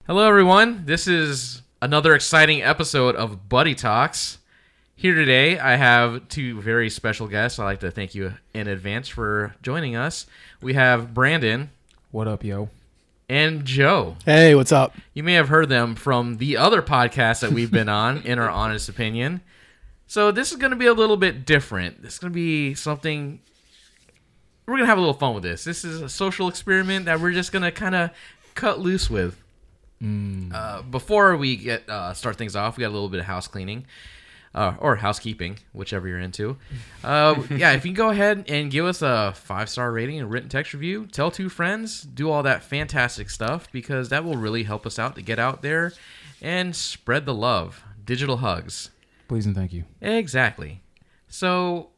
Hello, everyone. This is another exciting episode of Buddy Talks. Here today, I have two very special guests. I'd like to thank you in advance for joining us. We have Brandon. What up, yo? And Joe. Hey, what's up? You may have heard them from the other podcast that we've been on, In Our Honest Opinion. So this is going to be a little bit different. This is going to be something... We're going to have a little fun with this. This is a social experiment that we're just going to kind of cut loose with. Before we get start things off, we got a little bit of house cleaning or housekeeping, whichever you're into. Yeah, if you can go ahead and give us a 5-star rating and written text review, tell 2 friends, do all that fantastic stuff, because that will really help us out to get out there and spread the love. Digital hugs. Please and thank you. Exactly. So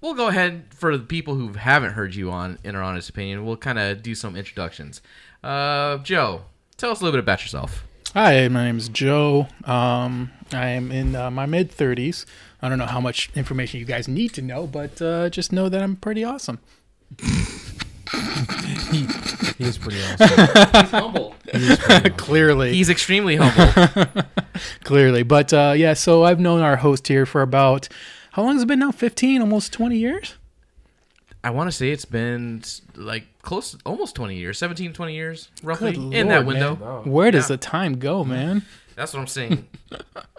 we'll go ahead, for the people who haven't heard you on In Our Honest Opinion, we'll kind of do some introductions. Joe, tell us a little bit about yourself. Hi, my name is Joe. I am in my mid-30s. I don't know how much information you guys need to know, but just know that I'm pretty awesome. He is pretty awesome. He's humble. Clearly. He's extremely humble. Clearly. But yeah, so I've known our host here for about, how long has it been now? 15, almost 20 years? I want to say it's been like close, almost 20 years, 17, 20 years, roughly, Good in Lord, that window. Wow. Where does the time go, man? That's what I'm saying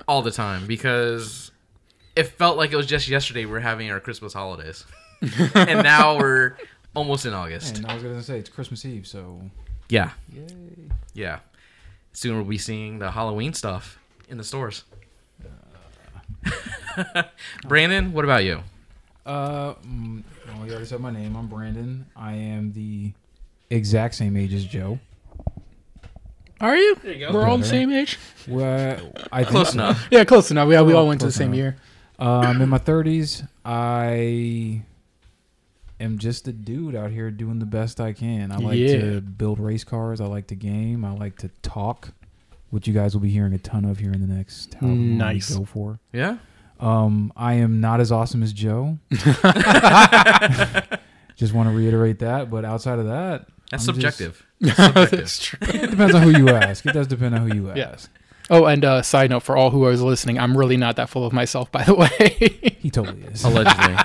all the time, because it felt like it was just yesterday we were having our Christmas holidays. And now we're almost in August. And I was going to say, it's Christmas Eve, so... Yeah. Yay. Yeah. Soon we'll be seeing the Halloween stuff in the stores. Brandon, what about you? Well, you already said my name. I'm Brandon. I am the exact same age as Joe. Are you? There you go. We're all the same age? Well, I think Close so. enough. Yeah, close enough. We all went to the Close same enough. year. I'm in my 30s. I am just a dude out here doing the best I can. I like to build race cars. I like to game. I like to talk, which you guys will be hearing a ton of here in the next however long we go for. Yeah? I am not as awesome as Joe. Just want to reiterate that. But outside of that, That's I'm subjective. That's true. It depends on who you ask. It does depend on who you ask. Yes. Oh, and side note for all who are listening, I'm really not that full of myself, by the way. He totally is. Allegedly.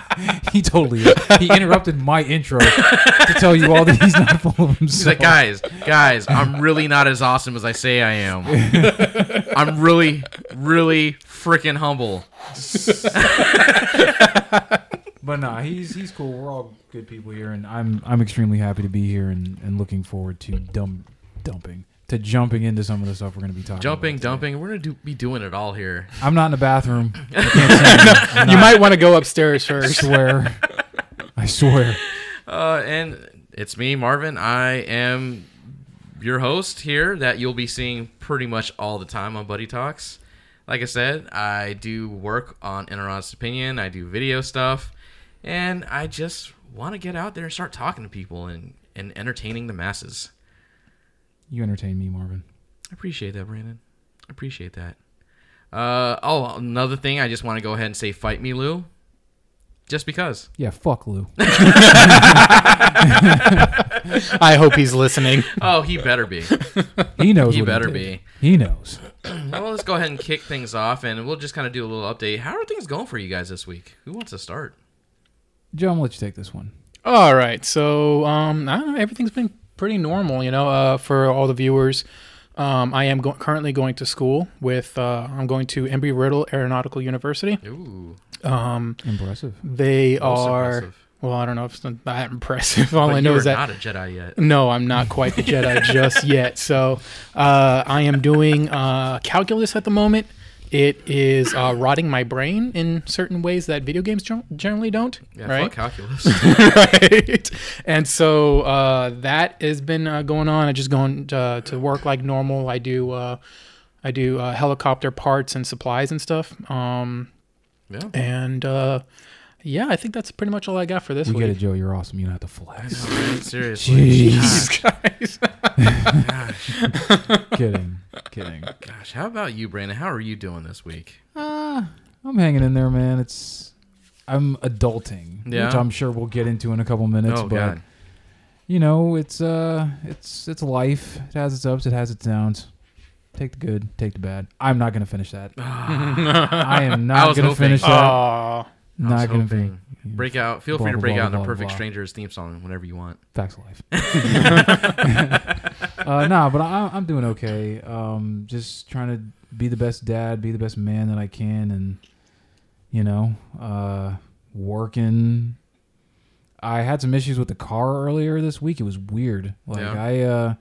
He totally is. He interrupted my intro to tell you all that he's not full of himself. He's like, guys, I'm really not as awesome as I say I am. I'm really, really freaking humble. But nah, he's cool. We're all good people here, and I'm extremely happy to be here and looking forward to jumping into some of the stuff we're going to be talking about. Dumping. We're going to be doing it all here. I'm not in the bathroom. I can't see You might want to go upstairs first. I swear. And it's me, Marvin. I am your host here that you'll be seeing pretty much all the time on Buddy Talks. Like I said, I do work on In Our Honest Opinion. I do video stuff. And I just want to get out there and start talking to people and entertaining the masses. You entertain me, Marvin. I appreciate that, Brandon. I appreciate that. Another thing, I just want to go ahead and say, fight me, Lou. Just because. Yeah, fuck Lou. I hope he's listening. Oh, he better be. He knows. He what better did. be. He knows. Well, let's go ahead and kick things off, and we'll just kind of do a little update. How are things going for you guys this week? Who wants to start? Joe, I'm gonna let you take this one. All right. So, I don't know. Everything's been pretty normal, for all the viewers. I am currently going to school I'm going to Embry-Riddle Aeronautical University. Ooh. Impressive. They Most are... impressive. Well, I don't know if it's that impressive. All But I know is you're that... not a Jedi yet. No, I'm not quite the Jedi just yet. So I am doing calculus at the moment. It is rotting my brain in certain ways that video games generally don't. Yeah, right? fuck calculus. Right. And so that has been going on. I just going to work like normal. I do helicopter parts and supplies and stuff. Yeah. And yeah, I think that's pretty much all I got for this We week. get it, Joe. You're awesome. You don't have to flex. I know, right? Seriously. Jeez. Guys. Kidding. Gosh, how about you, Brandon? How are you doing this week? I'm hanging in there, man. I'm adulting, Yeah. which I'm sure we'll get into in a couple minutes. Oh, but God. you know, it's life. It has its ups, it has its downs. Take the good, take the bad. I'm not gonna finish that. I am not gonna finish that. Aw. Not gonna hoping. be. Break out. Feel Blah, free to blah, break blah, out in blah, a Perfect blah. Strangers theme song whenever you want. Facts of life. Nah, but I'm doing okay. Just trying to be the best dad, be the best man that I can, and you know, working. I had some issues with the car earlier this week. It was weird. Like Yeah.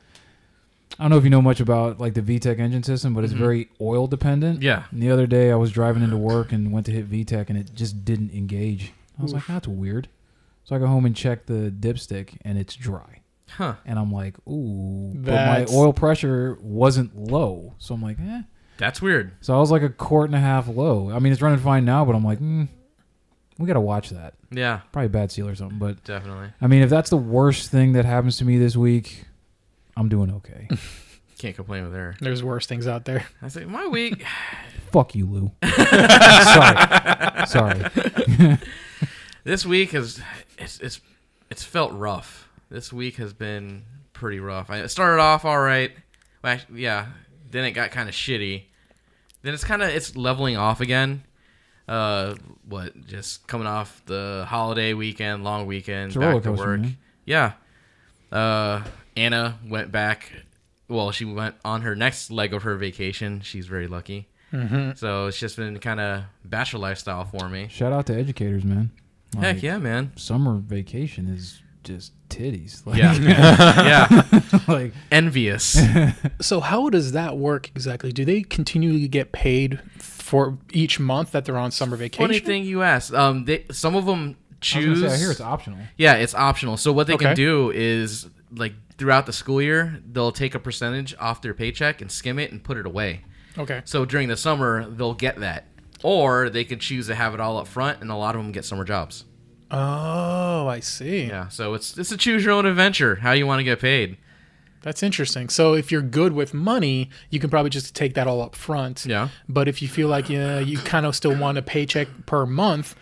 I don't know if you know much about like the VTEC engine system, but it's very oil dependent. Yeah. And the other day I was driving into work and went to hit VTEC and it just didn't engage. I was like, that's weird. So I go home and check the dipstick and it's dry. Huh. And I'm like, ooh. That's- But my oil pressure wasn't low. So I'm like, eh. That's weird. So I was like a quart and a half low. I mean, it's running fine now, but I'm like, we got to watch that. Yeah. Probably a bad seal or something. But Definitely. I mean, if that's the worst thing that happens to me this week, I'm doing okay. Can't complain with her. There's worse things out there. I say my week. Fuck you, Lou. Sorry. This week it's felt rough. This week has been pretty rough. I started off all right. Well, actually, yeah. Then it got kind of shitty. Then it's leveling off again. Just coming off the holiday weekend, long weekend, It's a back roller to coaster, work. man. Yeah. Anna went back. Well, she went on her next leg of her vacation. She's very lucky. Mm-hmm. So it's just been kind of bachelor lifestyle for me. Shout out to educators, man. Heck Like, yeah, man. Summer vacation is just titties. Like, Yeah. Yeah. like, Envious. So how does that work exactly? Do they continually get paid for each month that they're on summer vacation? Funny thing you asked. Some of them I choose. was gonna say, I hear it's optional. Yeah, it's optional. So what they Okay. can do is like throughout the school year, they'll take a percentage off their paycheck and skim it and put it away. Okay. So during the summer, they'll get that. Or they could choose to have it all up front, and a lot of them get summer jobs. Oh, I see. Yeah, so it's a choose your own adventure. How you want to get paid? That's interesting. So if you're good with money, you can probably just take that all up front. Yeah. But if you feel like you kind of still want a paycheck per month,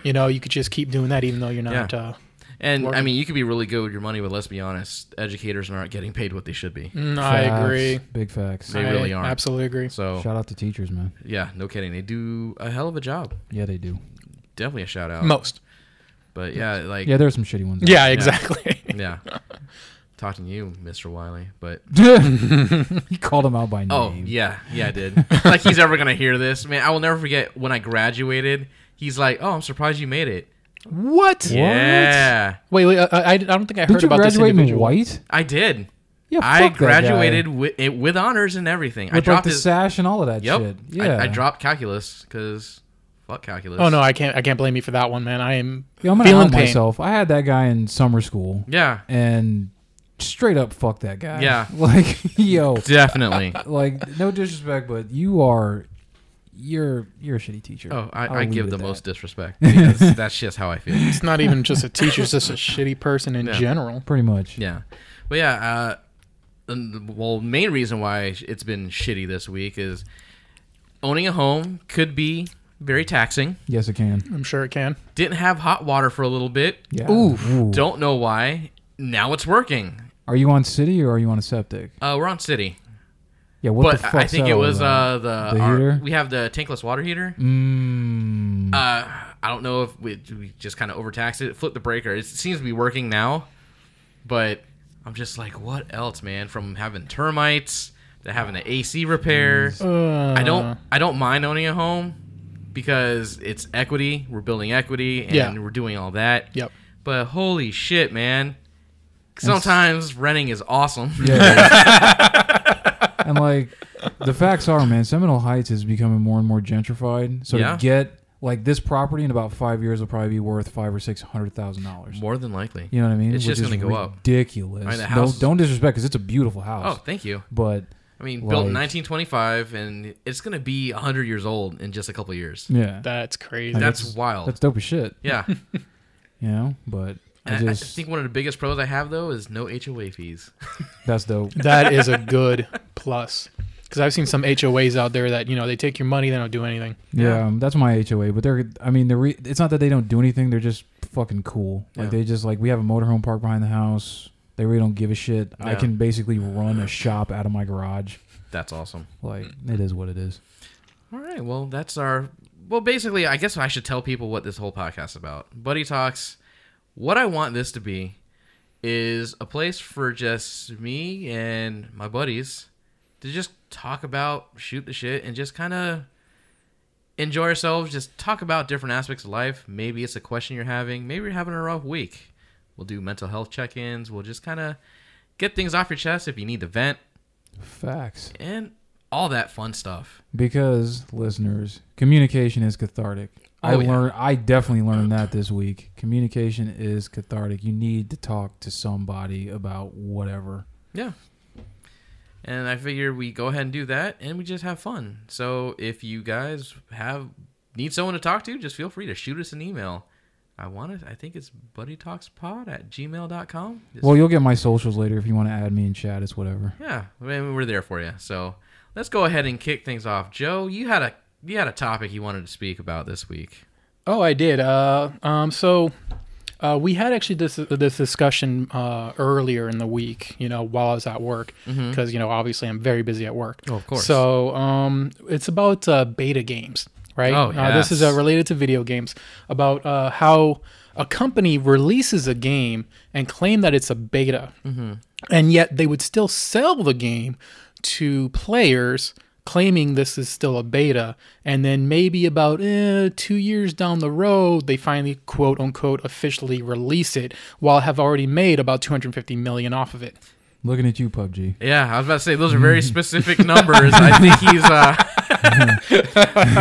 you could just keep doing that even though you're not. Yeah. And I working. mean, you could be really good with your money, but let's be honest, educators aren't getting paid what they should be. I agree. Big facts. They really I aren't. Absolutely agree. So Shout out to teachers, man. yeah, no kidding. They do a hell of a job. Yeah, they do. Definitely a shout out. Most. But yeah, like Yeah, there's some shitty ones. Yeah, exactly. yeah. Talking to you, Mr. Wiley, but He called him out by name. oh yeah, I did. Like he's ever gonna hear this, man. I will never forget when I graduated. He's like, "Oh, I'm surprised you made it." What? Yeah, Wait. I don't think I heard Did you about this graduate in individual. white? I did. Yeah, I fuck that guy. graduated with honors and everything. I With like dropped the his. sash and all of that Yep. shit. Yeah, I dropped calculus because fuck calculus. Oh no, I can't blame you for that one, man. I am Yeah, I'm gonna feeling out pain. myself. I had that guy in summer school, Yeah, and straight up fuck that guy. Yeah. like yo, definitely. like no disrespect, but you're a shitty teacher. Oh, I'll I leave give it the at most that. disrespect because that's just how I feel. It's not even just a teacher; it's just a shitty person in Yeah. general. Pretty much. Yeah, but yeah. Main reason why it's been shitty this week is owning a home could be very taxing. Yes, it can. I'm sure it can. Didn't have hot water for a little bit. Yeah. Oof. Don't know why. Now it's working. Are you on city or are you on a septic? We're on city, Yeah. What but the fuck? I think it was the heater? We have the tankless water heater. I don't know if we just kind of overtaxed it. Flip the breaker. It seems to be working now, but I'm just like, what else, man? From having termites to having an AC repair. I don't mind owning a home because it's equity. We're building equity and Yeah. we're doing all that. Yep. But holy shit, man. Sometimes renting is awesome. Yeah. And like the facts are, man, Seminole Heights is becoming more and more gentrified. So Yeah. to get like this property in about 5 years will probably be worth $500,000 or $600,000. More than likely. You know what I mean? It's just Which is gonna go up. ridiculous. I mean, the house- Don't disrespect because it's a beautiful Oh, house. thank you. But I mean, built in Like- 1925, and it's going to be 100 years old in just a couple years. yeah, That's crazy. Like, That's it's- wild. that's dope as shit. Yeah. You know, but And I think one of the biggest pros I have, though, is no HOA fees. that's dope. That is a good plus. Because I've seen some HOAs out there that, they take your money, they don't do anything. Yeah, that's my HOA. But it's not that they don't do anything. They're just fucking cool. Like Yeah. they just like we have a motorhome park behind the house. They really don't give a shit. I Yeah. can basically run a shop out of my garage. That's awesome. Like, it is what it is. All right. Well, that's our. Well, basically, I guess I should tell people what this whole podcast is about. Buddy Talks. What I want this to be is a place for just me and my buddies to just talk about, shoot the shit, and just kind of enjoy ourselves. Just talk about different aspects of life. Maybe it's a question you're having. Maybe you're having a rough week. We'll do mental health check-ins. We'll just kind of get things off your chest if you need to vent. Facts. And all that fun stuff. Because, listeners, communication is cathartic. I definitely learned that this week. Communication is cathartic. You need to talk to somebody about whatever. Yeah. And I figure we go ahead and do that, and we just have fun. So if you guys need someone to talk to, just feel free to shoot us an email. I think it's buddytalkspod@gmail.com. Well, you'll get my socials later if you want to add me in chat. It's whatever. Yeah, I mean, we're there for you. So let's go ahead and kick things off. Joe, you had a topic you wanted to speak about this week. Oh, I did. We had actually this discussion earlier in the week, while I was at work, because, obviously I'm very busy at work. Oh, of course. So it's about beta games, right? Oh, This is related to video games, about how a company releases a game and claim that it's a beta, and yet they would still sell the game to players claiming this is still a beta, and then maybe about 2 years down the road, they finally, quote unquote, officially release it, while have already made about 250 million off of it. Looking at you, PUBG. Yeah, I was about to say those are very specific numbers. I think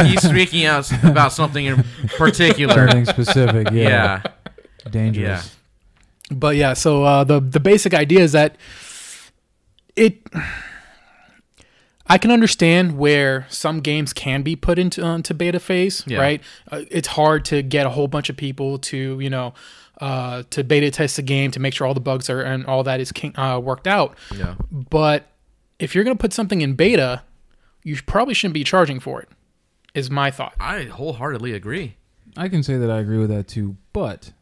he's speaking out about something in particular. Something specific, yeah. Dangerous. Yeah. But yeah, so the basic idea is that I can understand where some games can be put into beta phase, right? It's hard to get a whole bunch of people to to beta test the game to make sure all the bugs are and all that is worked out. Yeah. But if you're going to put something in beta, you probably shouldn't be charging for it, is my thought. I wholeheartedly agree. I can say that I agree with that too, but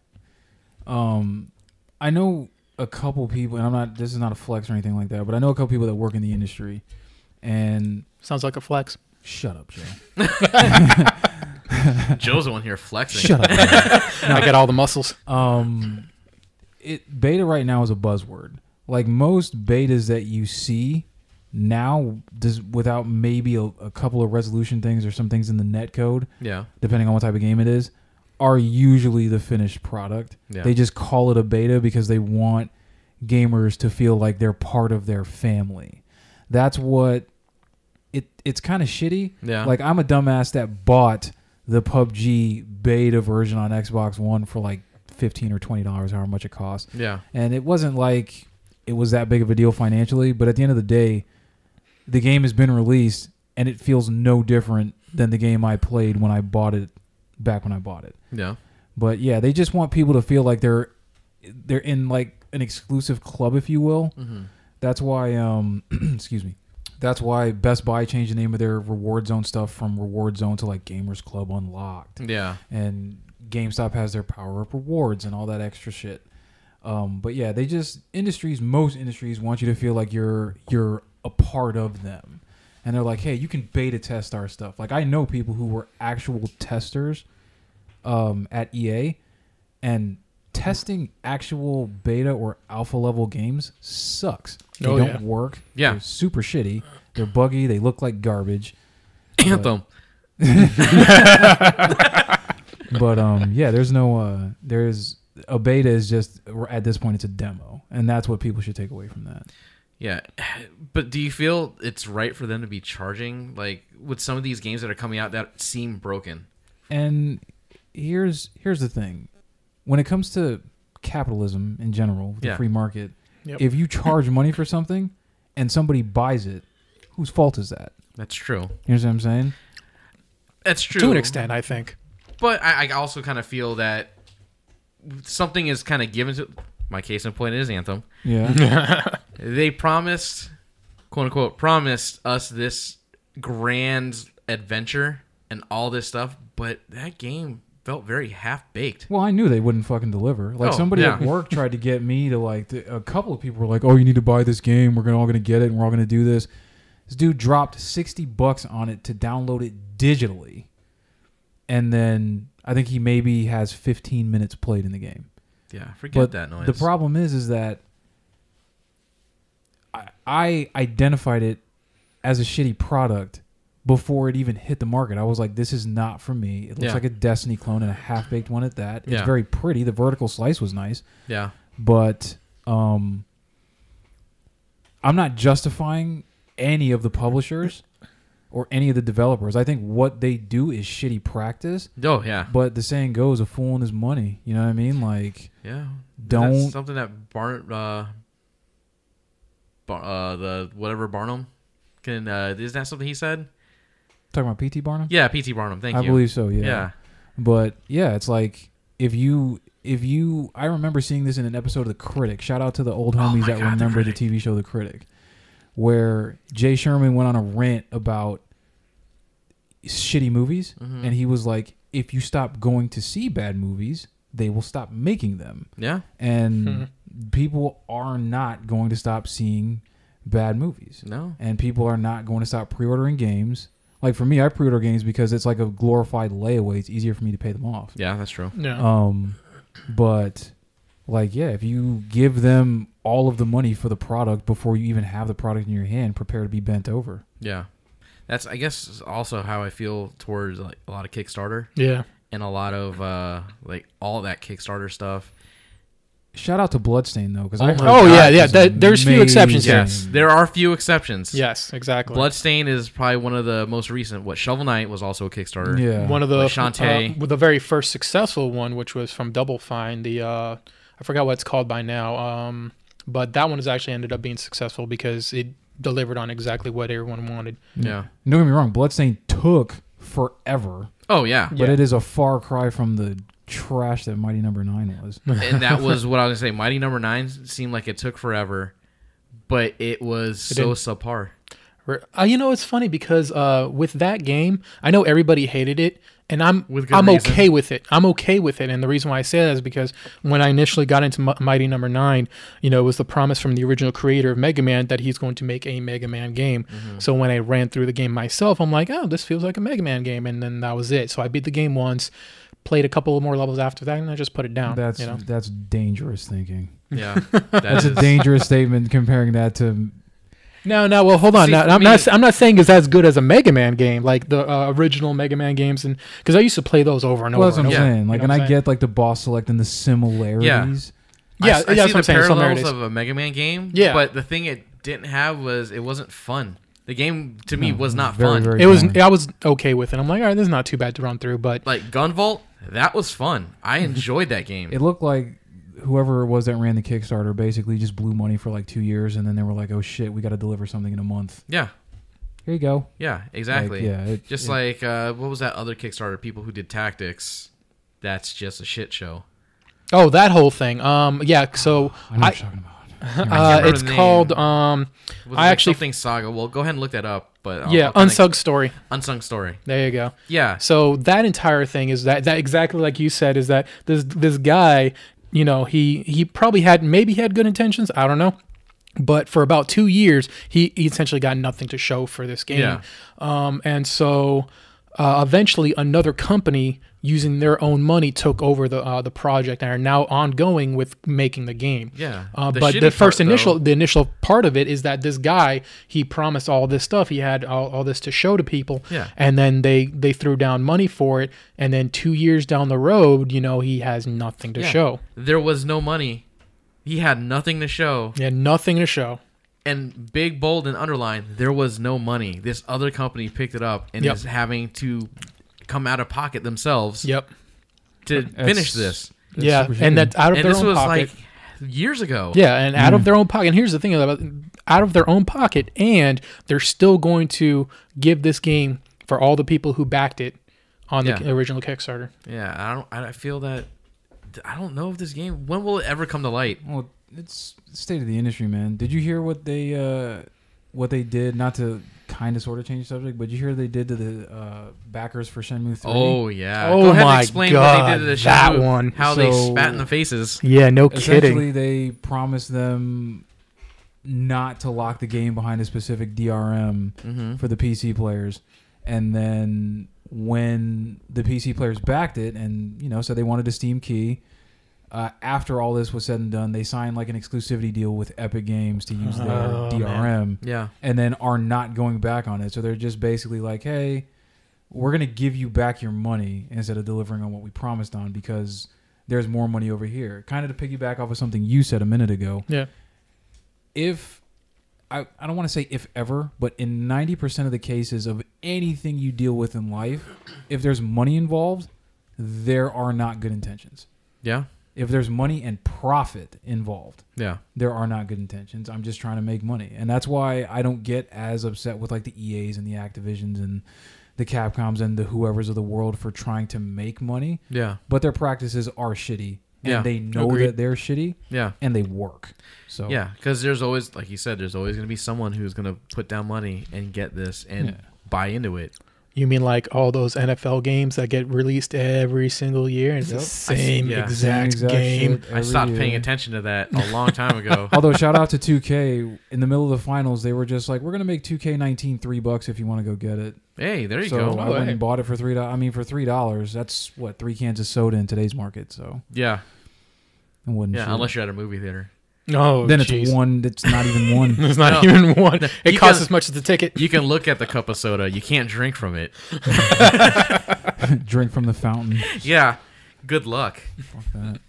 I know a couple people, and this is not a flex or anything like that, but I know a couple people that work in the industry, and sounds like a flex. Shut up, Joe. Joe's the one here flexing. Shut up. I got all the muscles. Beta right now is a buzzword. Like most betas that you see now, without maybe a couple of resolution things or some things in the net code, depending on what type of game it is, are usually the finished product. Yeah. They just call it a beta because they want gamers to feel like they're part of their family. That's what it's kind of shitty. Yeah. Like I'm a dumbass that bought the PUBG beta version on Xbox One for like $15 or $20, however much it cost. Yeah. And it wasn't like it was that big of a deal financially, but at the end of the day, the game has been released and it feels no different than the game I played when I bought it back when I bought it. Yeah. But yeah, they just want people to feel like they're in like an exclusive club, if you will. Mm-hmm. That's why excuse me. That's why Best Buy changed the name of their Reward Zone stuff from Reward Zone to like Gamers Club Unlocked. Yeah. And GameStop has their Power Up Rewards and all that extra shit. But yeah, most industries want you to feel like you're a part of them. And they're like, hey, you can beta test our stuff. Like I know people who were actual testers at EA, and testing actual beta or alpha level games sucks. They don't work. Yeah. They're super shitty. They're buggy. They look like garbage. Anthem. But yeah, there's a beta is just, at this point, it's a demo. And that's what people should take away from that. Yeah. But do you feel it's right for them to be charging, like, with some of these games that are coming out that seem broken? And here's the thing. When it comes to capitalism in general, the free market, if you charge money for something and somebody buys it, whose fault is that? That's true. You know what I'm saying? That's true. To an extent, I think. But I also kind of feel that something is kind of given to... My case in point is Anthem. Yeah. They promised, quote unquote, promised us this grand adventure and all this stuff, but that game felt very half-baked. Well, I knew they wouldn't fucking deliver. Like, Oh, somebody yeah. at work tried to get me to, like, a couple of people were like, oh, you need to buy this game. We're all going to get it, and we're all going to do this. This dude dropped $60 on it to download it digitally. And then I think he maybe has 15 minutes played in the game. Yeah, forget But that noise. the problem is that I identified it as a shitty product before it even hit the market. I was like, this is not for me. It looks Yeah. like a Destiny clone and a half-baked one at that. It's Yeah. very pretty. The vertical slice was nice. Yeah. But I'm not justifying any of the publishers or any of the developers. I think what they do is shitty practice. Oh, yeah. But the saying goes, a fool and his money. You know what I mean? Like, Yeah. don't... That's something that the whatever Barnum can, is that something he said? Talking about P.T. Barnum? Yeah, P.T. Barnum. Thank you. I believe so, yeah. Yeah. But yeah, it's like if you I remember seeing this in an episode of The Critic. Shout out to the old homies my that God, The remember the Critic. TV show The Critic, where Jay Sherman went on a rant about shitty movies, Mhm. and he was like, if you stop going to see bad movies, they will stop making them. Yeah. And people are not going to stop seeing bad movies. No. And people are not going to stop pre-ordering games. Like for me, I pre-order games because it's like a glorified layaway. It's easier for me to pay them off. Yeah, that's true. Yeah. But like, yeah, if you give them all of the money for the product before you even have the product in your hand, prepare to be bent over. Yeah. That's, I guess, also how I feel towards like a lot of Kickstarter Yeah. and a lot of like all that Kickstarter stuff. Shout out to Bloodstain though, because Oh I my heard God. Oh, yeah, that yeah. was There's few exceptions here. amazing. Yes, there are a few exceptions. Yes, exactly. Bloodstain is probably one of the most recent. Shovel Knight was also a Kickstarter. Yeah. One of the With Shantae. with the very first successful one, which was from Double Fine. The I forgot what it's called by now. But that one has actually ended up being successful because it delivered on exactly what everyone wanted. Yeah. Don't get me wrong, Bloodstain took forever, Oh, yeah. but Yeah. it is a far cry from the trash that Mighty Number 9 was. And that was what I was going to say. Mighty Number 9 seemed like it took forever, but it was so subpar. You know, it's funny because with that game, I know everybody hated it, and I'm With good okay reason. with it. I'm okay with it, and the reason why I say that is because when I initially got into Mighty Number 9, you know, it was the promise from the original creator of Mega Man that he's going to make a Mega Man game. Mm-hmm. So when I ran through the game myself, I'm like, oh, this feels like a Mega Man game, and then that was it. So I beat the game once, played a couple more levels after that, and I just put it down. That's you know? that's dangerous thinking. Yeah. That's a dangerous statement comparing that to. No, well, hold on. See, Now, for I'm me- not saying it's as good as a Mega Man game, like the original Mega Man games, and because I used to play those over and Well, over. that's what I'm and over. saying. Like, You know and what I get like the boss select and the similarities. Yeah, I yeah, see that's what the I'm saying. parallels Similarities. of a Mega Man game. Yeah. But the thing it didn't have was it wasn't fun. The game, to me, No, was it not was very, fun. very It was. boring. I was okay with it. I'm like, all right, this is not too bad to run through, but Like Gunvolt, that was fun. I enjoyed that game. It looked like whoever it was that ran the Kickstarter basically just blew money for like 2 years, and then they were like, "Oh shit, we got to deliver something in a month." Yeah. Here you go. Yeah, exactly. Like, yeah, Like what was that other Kickstarter? People who did Tactics. That's just a shit show. oh, that whole thing. Yeah. So I know what you're talking about. remember it's the name. called. Was I it like actually. something Saga. Well, go ahead and look that up. But Yeah, I'll kinda- Unsung Story. Unsung Story. There you go. Yeah. So that entire thing is that exactly like you said is that this guy, you know, he probably had good intentions. I don't know. But for about 2 years, he essentially got nothing to show for this game. Yeah. And so eventually another company using their own money took over the project and are now ongoing with making the game. Yeah. But shitty the first part, the initial part of it is that this guy, he promised all this stuff. He had all this to show to people. Yeah. And then they threw down money for it. And then 2 years down the road, you know, he has nothing to Yeah. show. There was no money. He had nothing to show. He had nothing to show. And big, bold, and underlined, there was no money. This other company picked it up and Yep. is having to come out of pocket themselves Yep. to finish this. That's Yeah. super And shitty. that's out of And their this own was pocket. like years ago. Yeah, and out of their own pocket. And here's the thing about out of their own pocket, and they're still going to give this game for all the people who backed it on the Yeah. original Kickstarter. Yeah, I feel that. I don't know if this game. When will it ever come to light? Well, it's the state of the industry, man. Did you hear what they what they did, not to kind of sort of change the subject, but you hear they did to the backers for Shenmue 3? Oh yeah. Oh Go ahead my and explain God, what they did to the that Shenmue, one. How they So- spat in the faces. Yeah, no Essentially, kidding. they promised them not to lock the game behind a specific DRM Mm-hmm. for the PC players. And then when the PC players backed it and, said they wanted a Steam key, after all this was said and done, they signed like an exclusivity deal with Epic Games to use their Oh, DRM man. Yeah. and then are not going back on it. So they're just basically like, hey, we're going to give you back your money instead of delivering on what we promised on because there's more money over here. Kind of to piggyback off of something you said a minute ago. Yeah. If I don't want to say if ever, but in 90% of the cases of anything you deal with in life, if there's money involved, there are not good intentions. Yeah. If there's money and profit involved, Yeah. there are not good intentions. I'm just trying to make money. And that's why I don't get as upset with like the EAs and the Activisions and the Capcoms and the whoever's of the world for trying to make money. Yeah. But their practices are shitty. And Yeah. they know Agreed. that they're shitty Yeah. and they work. So Yeah. Because there's always, like you said, there's always going to be someone who's going to put down money and get this and Yeah. buy into it. You mean like all those NFL games that get released every single year? And it's Yep. the same Yeah. exact game. shit I every stopped paying year. attention to that a long time ago. Although shout out to 2K, in the middle of the finals, they were just like, we're gonna make 2K19 $3 if you want to go get it. Hey, there you So go. I Oh, went hey. and bought it for $3. I mean, for $3, that's what 3 cans of soda in today's market. So Yeah. it wouldn't. Yeah. shit. Unless you're at a movie theater. Oh, then jeez. it's one. It's not even one. It's not No. even one. It You costs can- as much as the ticket. You can look at the cup of soda. You can't drink from it. Drink from the fountain. Yeah. Good luck. Fuck that.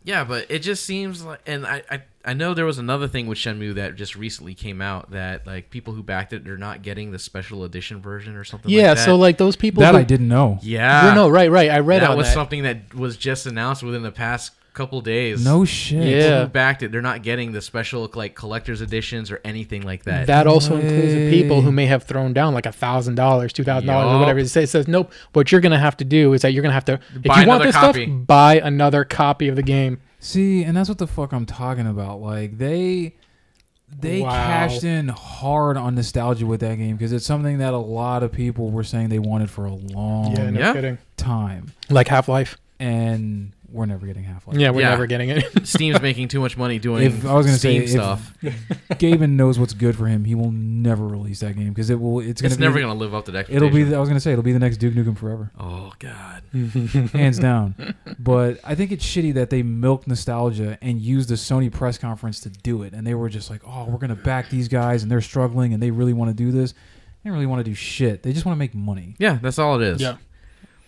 Yeah, but it just seems like, and I know there was another thing with Shenmue that just recently came out that like people who backed it, they're not getting the special edition version or something. Yeah, like that. so like those people. That who, I didn't know. Yeah, No, right. I read that on was that. something that was just announced within the past couple days. No shit. Yeah. People who backed it, they're not getting the special like collector's editions or anything like that. That also includes the people who Way. may have thrown down like $1,000, $2,000, or Yup. whatever. It says nope. What you're gonna have to do is that you're gonna have to, if Buy you want another this copy. stuff, buy another copy of the game. See, and that's what the fuck I'm talking about. Like they Wow. cashed in hard on nostalgia with that game because it's something that a lot of people were saying they wanted for a long Yeah, no Yeah. kidding. time, Like Half-Life. and we're never getting Half-Life. Yeah, we're Yeah. never getting it. Steam's making too much money doing If I was gonna Steam say stuff. if Gaben knows what's good for him, he will never release that game because it's gonna It's be never gonna live up to that. it'll be I was gonna say it'll be the next Duke Nukem Forever, Oh God. hands down. But I think it's shitty that they milked nostalgia and used the Sony press conference to do it, and they were just like, oh, we're gonna back these guys and they're struggling and they really want to do this. They don't really want to do shit. They just want to make money. Yeah, that's all it is. Yeah.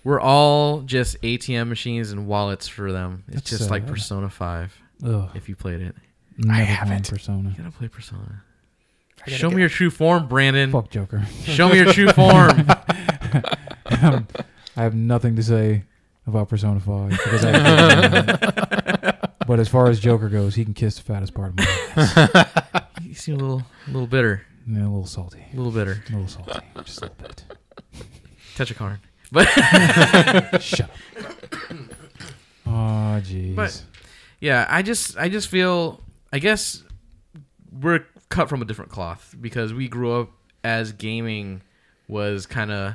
We're all just ATM machines and wallets for them. It's That's just like sad. Persona 5 Ugh, if you played it. never haven't. played Persona. You gotta play Persona. I gotta Show get- me your true form, Brandon. Fuck Joker. Show me your true form. I have nothing to say about Persona 5 because but as far as Joker goes, he can kiss the fattest part of my ass. You seem a little bitter. Yeah, a little salty. A little bitter. A little salty. Just a little bit. Touch a card. But Shut up. Oh, jeez. But- yeah, I just feel, I guess we're cut from a different cloth because we grew up as gaming was kind of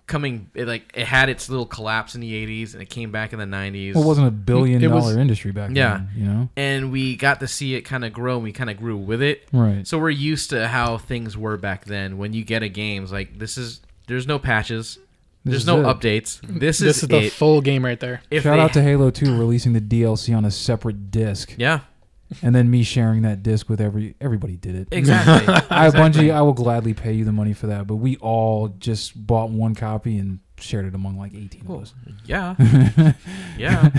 coming, it had its little collapse in the 80s and it came back in the 90s. Well, it wasn't a billion-dollar was- industry back Yeah. then, you know? And we got to see it kind of grow and we kind of grew with it. Right. So we're used to how things were back then. When you get a game, it's like there's no patches. There's is no it. updates. This This is the it. full game right there. If Shout they- out to Halo 2 releasing the DLC on a separate disc, Yeah, and then me sharing that disc with everybody did it. exactly. Bungie, I will gladly pay you the money for that, but we all just bought one copy and shared it among like 18 of us. Yeah, yeah.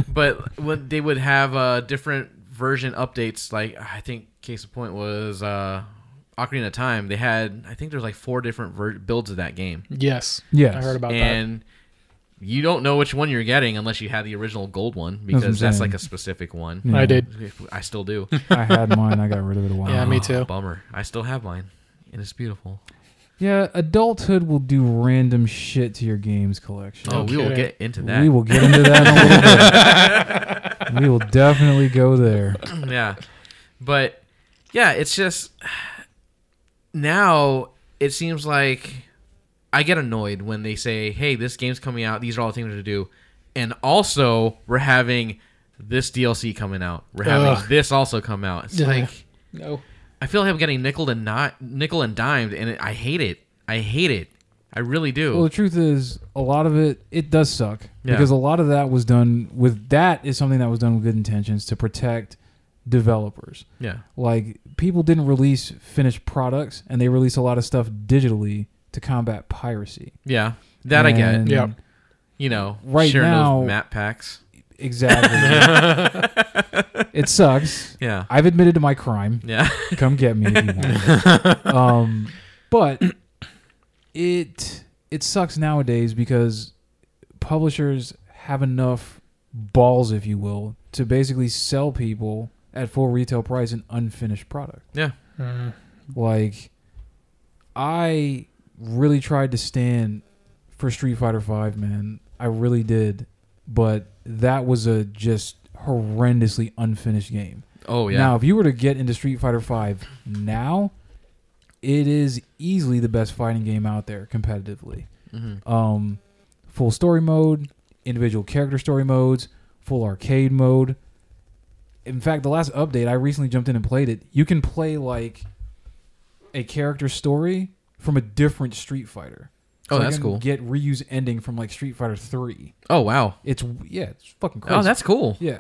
But when they would have different version updates, like I think case in point was Ocarina of Time. They had, I think there's like 4 different builds of that game, Yes. Yes. I heard about and you don't know which one you're getting unless you had the original gold one what because I'm that's saying. like a specific one. Yeah. I did. I still do. I had mine. I got rid of it a while Yeah, ago. me too. Bummer. I still have mine, and it's beautiful. Yeah, adulthood will do random shit to your games collection. Oh, No we will kidding. get into that. We will get into that in a little bit. We will definitely go there. Yeah, but yeah, it's just now it seems like I get annoyed when they say, "Hey, this game's coming out. These are all the things to do," and also we're having this DLC coming out. We're having this also come out. It's like, no. I feel like I'm getting nickel and dimed, and I hate it. I hate it. I really do. Well, the truth is, a lot of it does suck Yeah. because a lot of that was done with that is something that was done with good intentions to protect developers. Yeah. Like people didn't release finished products, and they released a lot of stuff digitally to combat piracy. Yeah. That I get. And Yeah. You know, Right sharing now- those map packs. Exactly. It sucks. Yeah. I've admitted to my crime. Yeah. Come get me if you want. But it sucks nowadays because publishers have enough balls, if you will, to basically sell people at full retail price an unfinished product. Yeah. Like, I really tried to stand for Street Fighter V, man. I really did. But that was a just horrendously unfinished game. Oh, yeah. Now, if you were to get into Street Fighter V now, it is easily the best fighting game out there competitively. Mm-hmm. Full story mode, individual character story modes, full arcade mode. In fact, the last update, I recently jumped in and played it. You can play like a character story from a different Street Fighter. Oh, I that's can cool. Get reuse ending from like Street Fighter 3. Oh, wow. It's fucking crazy. Oh, that's cool. yeah.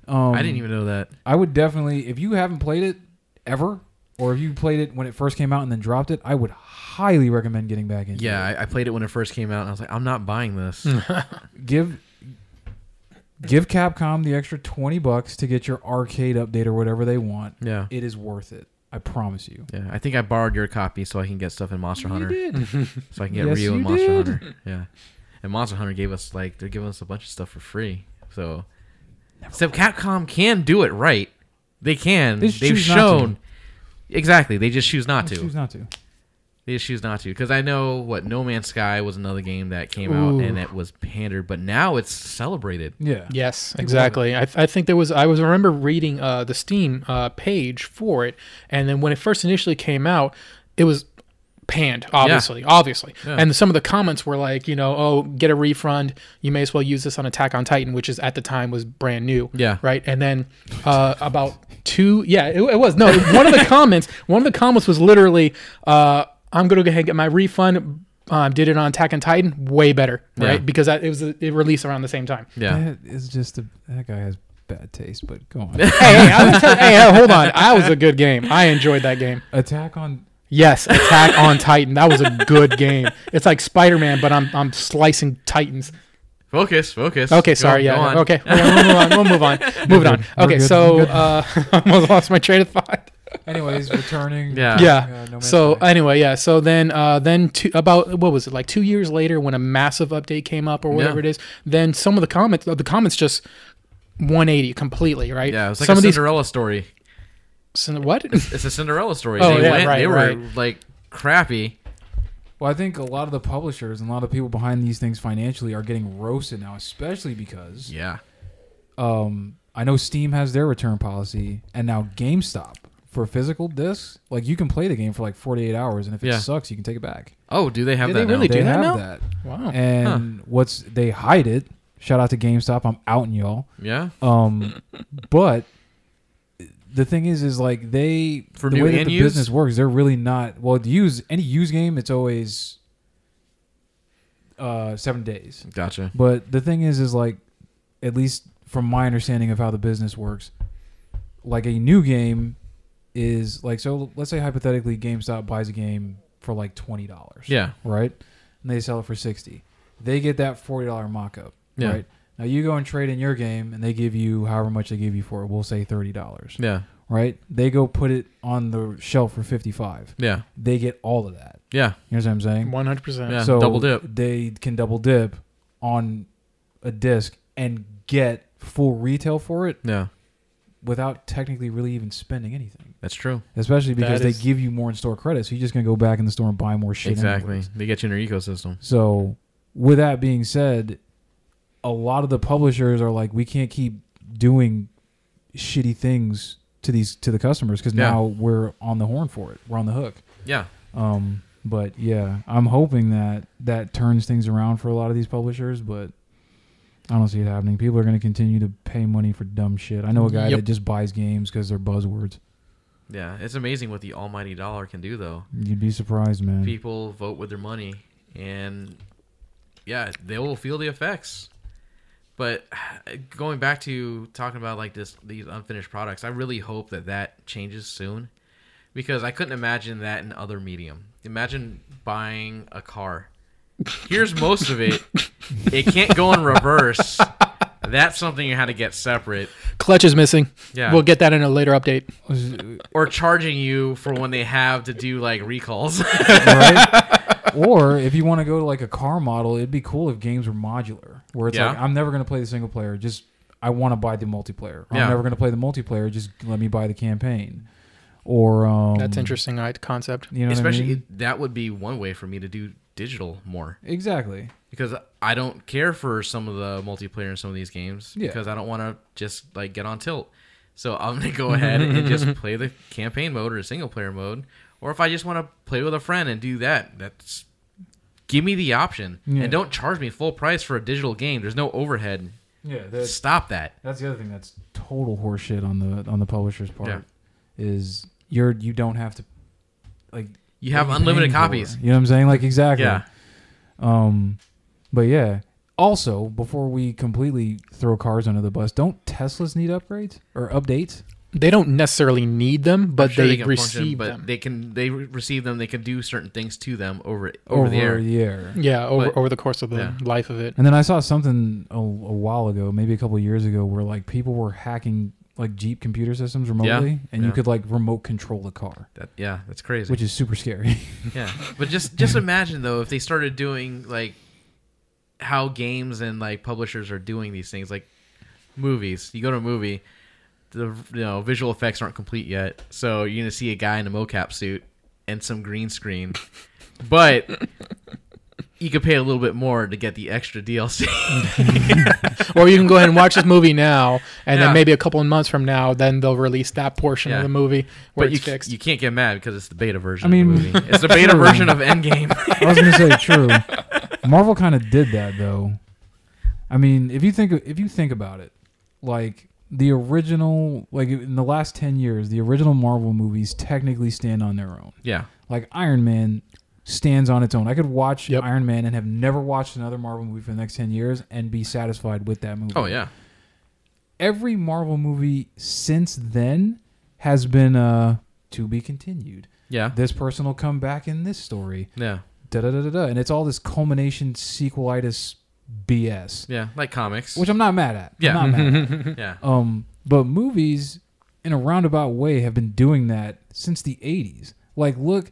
I didn't even know that. I would definitely, if you haven't played it ever, or if you played it when it first came out and then dropped it, I would highly recommend getting back into it. Yeah, I played it when it first came out, and I was like, I'm not buying this. Give Capcom the extra $20 to get your arcade update or whatever they want. Yeah. It is worth it. I promise you. Yeah, I think I borrowed your copy so I can get stuff in Monster Hunter. You did. So I can get Yes, Ryu and you Monster did. Hunter. Yeah. And Monster Hunter gave us, like, they're giving us a bunch of stuff for free. So, except Capcom can do it right. They can. They just They've choose not shown. Exactly. They just choose not to. Choose not to. They just choose not to. Because I know, No Man's Sky was another game that came out and it was pandered, but now it's celebrated. Yeah. Yes, exactly. I think I remember reading the Steam page for it, and then when it first initially came out, it was panned, obviously. Yeah. And some of the comments were like, oh, get a refund. You may as well use this on Attack on Titan, which is at the time was brand new. Yeah. Right. And then about it was. No, one of the comments was literally, I'm going to go ahead and get my refund. Did it on Attack on Titan, way better, right? Yeah. Because it released around the same time. Yeah. That is just that guy has bad taste, but go on. hey, hold on. That was a good game. I enjoyed that game. Attack on... Yes, Attack on Titan. That was a good game. It's like Spider-Man, but I'm slicing Titans. Focus. Okay, sorry. Go on. Okay, we'll move on. Moving on. We're Okay, good. so We're good. almost lost my train of thought. Anyways, returning... Yeah. Yeah. No Man's So Sky. anyway, yeah. So then about what was it, like 2 years later, when a massive update came up or whatever Yeah. it is, then some of the comments just 180 completely, right? Yeah, it was like some a of these Cinderella story. what? It's a Cinderella story. Oh, they yeah, went, right, they were right. like crappy. Well, I think a lot of the publishers and a lot of people behind these things financially are getting roasted now, especially because Yeah. I know Steam has their return policy, and now GameStop for physical discs, like you can play the game for like 48 hours, and if it Yeah. sucks, you can take it back. Oh, do they have Do that they really now? do They that have now? that, Wow. and they hide it. Shout out to GameStop. I'm outing y'all. Yeah. But the thing is like the new way that and the used? business works, they're really not. Well, any used game, it's always 7 days. Gotcha. But the thing is like, at least from my understanding of how the business works, like a new game is like, so let's say hypothetically GameStop buys a game for like $20. Yeah. Right? And they sell it for $60. They get that $40 mock-up. Yeah. Right? Now you go and trade in your game and they give you however much they give you for it. We'll say $30. Yeah. Right? They go put it on the shelf for $55. Yeah. They get all of that. Yeah. You know what I'm saying? 100%. Yeah. So double dip. They can double dip on a disc and get full retail for it Yeah. without technically really even spending anything. That's true. Especially because That is- they give you more in-store credit, so you're just going to go back in the store and buy more shit Exactly. anyways. They get you in their ecosystem. So with that being said, a lot of the publishers are like, we can't keep doing shitty things to the customers because Yeah. now we're on the horn for it. We're on the hook. Yeah. But yeah, I'm hoping that turns things around for a lot of these publishers, but I don't see it happening. People are going to continue to pay money for dumb shit. I know a guy that just buys games because they're buzzwords. Yeah, it's amazing what the almighty dollar can do, though. You'd be surprised, man. People vote with their money, and yeah, they will feel the effects. But going back to talking about like these unfinished products, I really hope that changes soon, because I couldn't imagine that in other medium. Imagine buying a car. Here's most of it. It can't go in reverse. That's something you had to get separate. Clutch is missing. Yeah. We'll get that in a later update. Or charging you for when they have to do like recalls. Right? Or if you want to go to like a car model, it'd be cool if games were modular, where it's like, I'm never going to play the single player, just I want to buy the multiplayer. Or I'm never going to play the multiplayer, just let me buy the campaign. Or that's interesting concept. You know, especially what I mean? that would be one way for me to do digital more. Exactly. Because I don't care for some of the multiplayer in some of these games, because I don't want to just like get on tilt. So I'm going to go ahead and just play the campaign mode or the single player mode. Or if I just want to play with a friend and do that, give me the option. And don't charge me full price for a digital game. There's no overhead. Yeah, stop that. That's the other thing that's total horseshit on the publisher's part. Is you don't have to, like, you have unlimited copies. You know what I'm saying? Like, exactly. Yeah. But yeah. Also, before we completely throw cars under the bus, don't Teslas need upgrades or updates? They don't necessarily need them, but they receive them. They receive them. They can do certain things to them over the air. Yeah, over the course of the life of it. And then I saw something a while ago, maybe a couple of years ago, where like people were hacking like Jeep computer systems remotely, and you could like remote control the car. That's crazy. Which is super scary. Yeah, but just imagine though if they started doing like how games and like publishers are doing these things, like movies. You go to a movie, the visual effects aren't complete yet, so you're gonna see a guy in a mocap suit and some green screen, but you could pay a little bit more to get the extra DLC. Or you can go ahead and watch this movie now, and then maybe a couple of months from now, then they'll release that portion of the movie where it's fixed. You can't get mad because it's the beta version of the movie. It's the beta version of Endgame. I was going to say, true. Marvel kind of did that, though. I mean, if you think about it, like the original, like in the last 10 years, the original Marvel movies technically stand on their own. Yeah. Like Iron Man stands on its own. I could watch Iron Man and have never watched another Marvel movie for the next 10 years and be satisfied with that movie. Oh, yeah. Every Marvel movie since then has been to be continued. Yeah. This person will come back in this story. Yeah. Da-da-da-da-da. And it's all this culmination sequelitis BS. Yeah, like comics. Which I'm not mad at. Yeah. I'm not mad at. Yeah. But movies, in a roundabout way, have been doing that since the 80s. Like, look...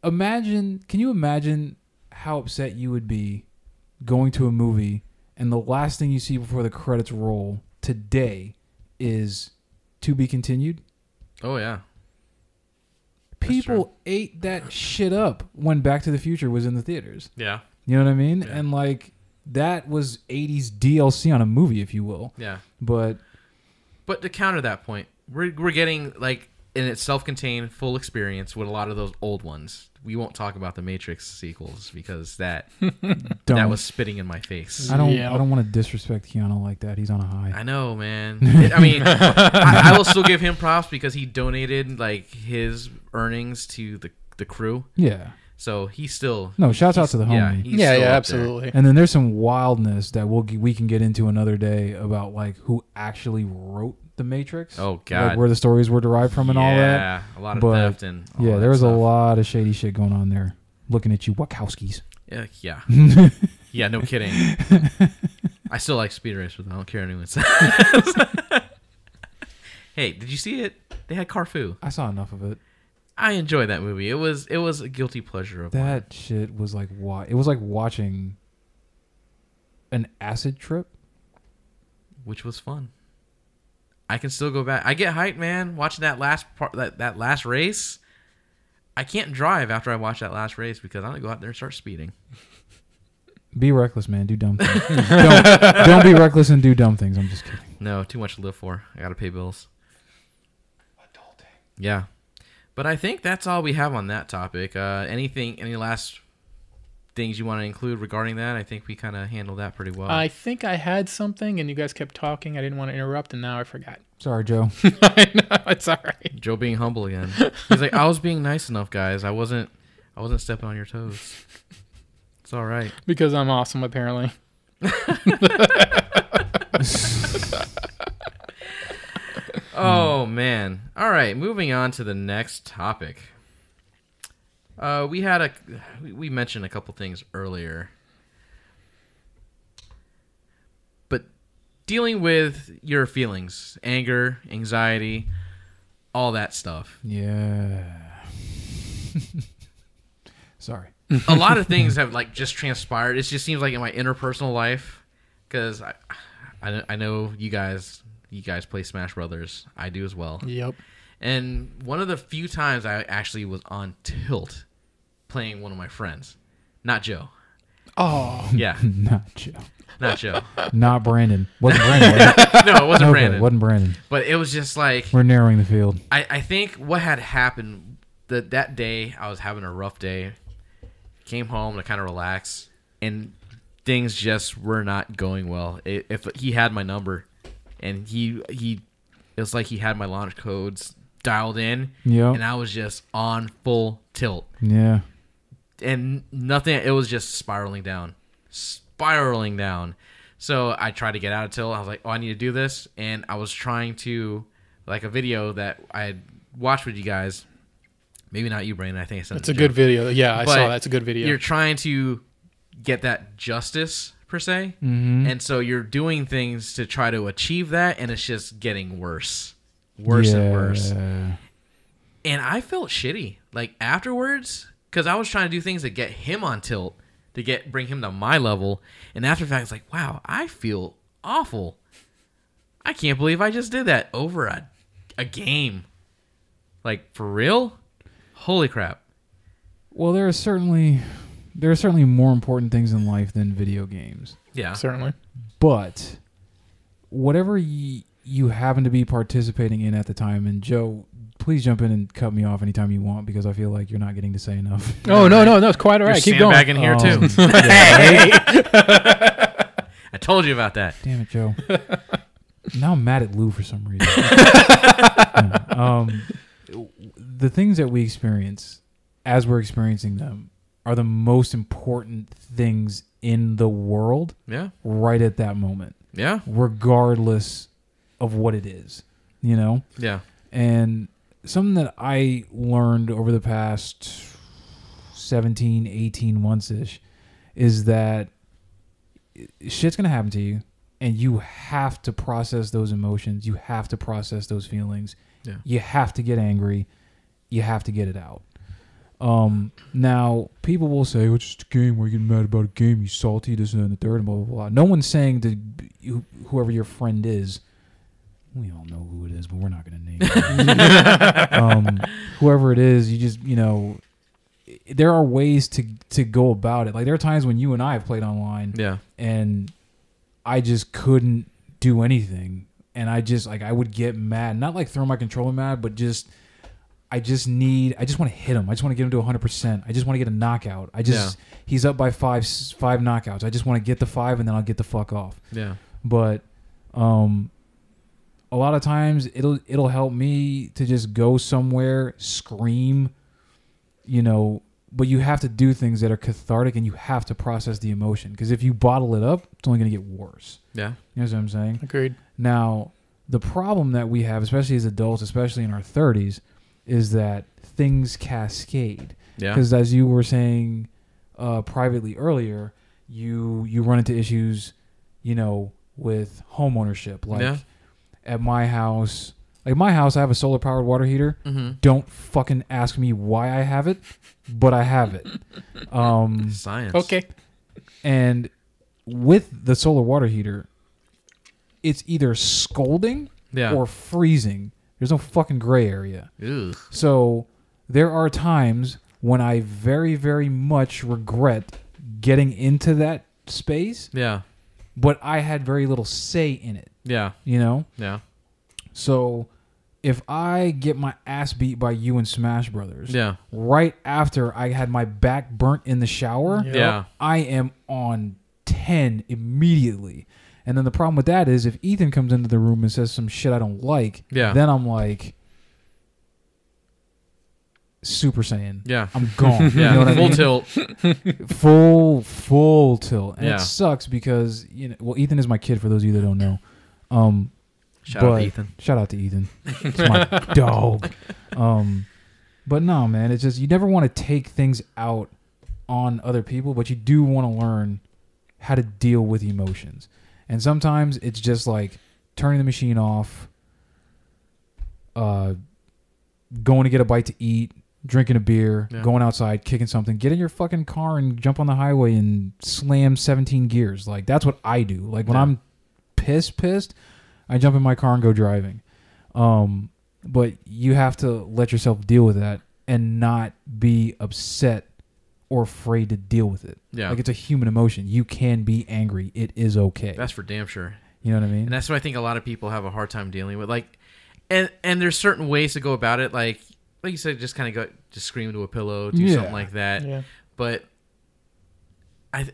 can you imagine how upset you would be going to a movie and the last thing you see before the credits roll today is to be continued? Oh, yeah. People ate that shit up when Back to the Future was in the theaters. Yeah. You know what I mean? Yeah. And like that was 80s DLC on a movie, if you will. Yeah. But to counter that point, we're getting like in its self-contained full experience with a lot of those old ones. We won't talk about the Matrix sequels because that was spitting in my face. I don't want to disrespect Keanu like that. He's on a high. I know, man. I mean, I will still give him props because he donated like his earnings to the crew. Yeah. So he's still shouts out to the homie. Yeah, absolutely. And then there's some wildness that we can get into another day about like who actually wrote the Matrix. Oh God, like where the stories were derived from and all that. Yeah, a lot of theft and all that there was stuff. a lot of shady shit going on there. Looking at you, Wachowskis. Yeah. Yeah, no kidding. I still like Speed Racer though. I don't care what anyone says. Hey, did you see it? They had Carfu. I saw enough of it. I enjoyed that movie. It was a guilty pleasure of mine. That shit was like it was like watching an acid trip, which was fun. I can still go back. I get hyped, man, watching that last part, that last race. I can't drive after I watch that last race because I'm gonna go out there and start speeding. Be reckless, man. Do dumb things. don't be reckless and do dumb things. I'm just kidding. No, too much to live for. I gotta pay bills. Adulting. Yeah. But I think that's all we have on that topic. Any last things you want to include regarding that? I think we kind of handled that pretty well. I think I had something, and you guys kept talking. I didn't want to interrupt, and now I forgot. Sorry, Joe. I know, it's all right. Joe being humble again. He's like, I was being nice enough, guys. I wasn't stepping on your toes. It's all right. Because I'm awesome, apparently. Oh, man. All right, moving on to the next topic. We mentioned a couple things earlier. But dealing with your feelings, anger, anxiety, all that stuff. Yeah. Sorry. A lot of things have like just transpired. It just seems like in my interpersonal life, because I know you guys play Smash Brothers. I do as well. Yep. And one of the few times I actually was on tilt playing one of my friends, not Joe. Oh. Yeah, Not Joe. not Joe. Not Brandon. Wasn't Brandon. Was it? No, it wasn't Okay, Brandon. wasn't Brandon. But it was just like We're narrowing the field. I think what had happened that day, I was having a rough day. Came home to kind of relax, and things just were not going well. If he had my number, and it was like he had my launch codes dialed in, Yep. and I was just on full tilt, Yeah. and nothing. It was just spiraling down. So I tried to get out of tilt. I was like, oh, I need to do this, and I was trying to, like a video that I had watched with you guys. Maybe not you, Brandon. I think I sent it It's to a Joe. good video. Yeah, I But saw that. It's a good video. You're trying to get that justice, per se. Mm-hmm. And so you're doing things to try to achieve that, and it's just getting worse. Worse and worse. And I felt shitty. Like, afterwards, because I was trying to do things to get him on tilt, to bring him to my level. And after the fact, it's like, wow, I feel awful. I can't believe I just did that over a game. Like, for real? Holy crap. Well, there are certainly more important things in life than video games. Yeah. Certainly. But whatever you happen to be participating in at the time, and Joe, please jump in and cut me off anytime you want, because I feel like you're not getting to say enough. Oh, no, it's quite all right. You're Keep going. sandbagging here, too. I told you about that. Damn it, Joe. Now I'm mad at Lou for some reason. The things that we experience as we're experiencing them are the most important things in the world Yeah. right at that moment, Yeah. regardless of what it is, you know? Yeah. And something that I learned over the past 17, 18 months-ish is that shit's going to happen to you, and you have to process those emotions. You have to process those feelings. Yeah. You have to get angry. You have to get it out. Now, people will say, oh, it's just a game. Where you get mad about a game? You salty, this and the third, and blah, blah, blah. No one's saying to whoever your friend is, we all know who it is, but we're not going to name it. Whoever it is, you just, there are ways to go about it. Like, there are times when you and I have played online, Yeah. and I just couldn't do anything. And I would get mad, not like throw my controller mad, but I just want to hit him. I just want to get him to 100%. I just want to get a knockout. He's up by five knockouts. I just want to get the 5, and then I'll get the fuck off. Yeah. But, a lot of times it'll help me to just go somewhere, scream, but you have to do things that are cathartic, and you have to process the emotion. Because if you bottle it up, it's only going to get worse. Yeah. You know what I'm saying? Agreed. Now, the problem that we have, especially as adults, especially in our 30s, is that things cascade. Yeah. Because as you were saying privately earlier, you run into issues, with home ownership. Like at my house, I have a solar-powered water heater. Mm-hmm. Don't fucking ask me why I have it, but I have it. Science. Okay. And with the solar water heater, it's either scalding or freezing. There's no fucking gray area. Ugh. So there are times when I very, very much regret getting into that space. Yeah. But I had very little say in it. Yeah. You know? Yeah. So if I get my ass beat by you in Smash Brothers, Yeah. right after I had my back burnt in the shower, Yeah. I am on 10 immediately. And then the problem with that is if Ethan comes into the room and says some shit I don't like, then I'm like Super Saiyan. Yeah. I'm gone. Yeah. You know what I Full mean? tilt. Full tilt. And Yeah. it sucks because, Ethan is my kid for those of you that don't know. Shout out to Ethan. Shout out to Ethan. It's my dog. But no, man, it's just you never want to take things out on other people, but you do want to learn how to deal with emotions. And sometimes it's just like turning the machine off, going to get a bite to eat, drinking a beer, going outside, kicking something, get in your fucking car and jump on the highway and slam 17 gears. Like, that's what I do. Like, when I'm pissed, I jump in my car and go driving. But you have to let yourself deal with that and not be upset or afraid to deal with it. Yeah. Like, it's a human emotion. You can be angry. It is okay. That's for damn sure. You know what I mean? And that's what I think a lot of people have a hard time dealing with. Like, and there's certain ways to go about it. Like you said, just kind of just scream into a pillow, do something like that. Yeah. But a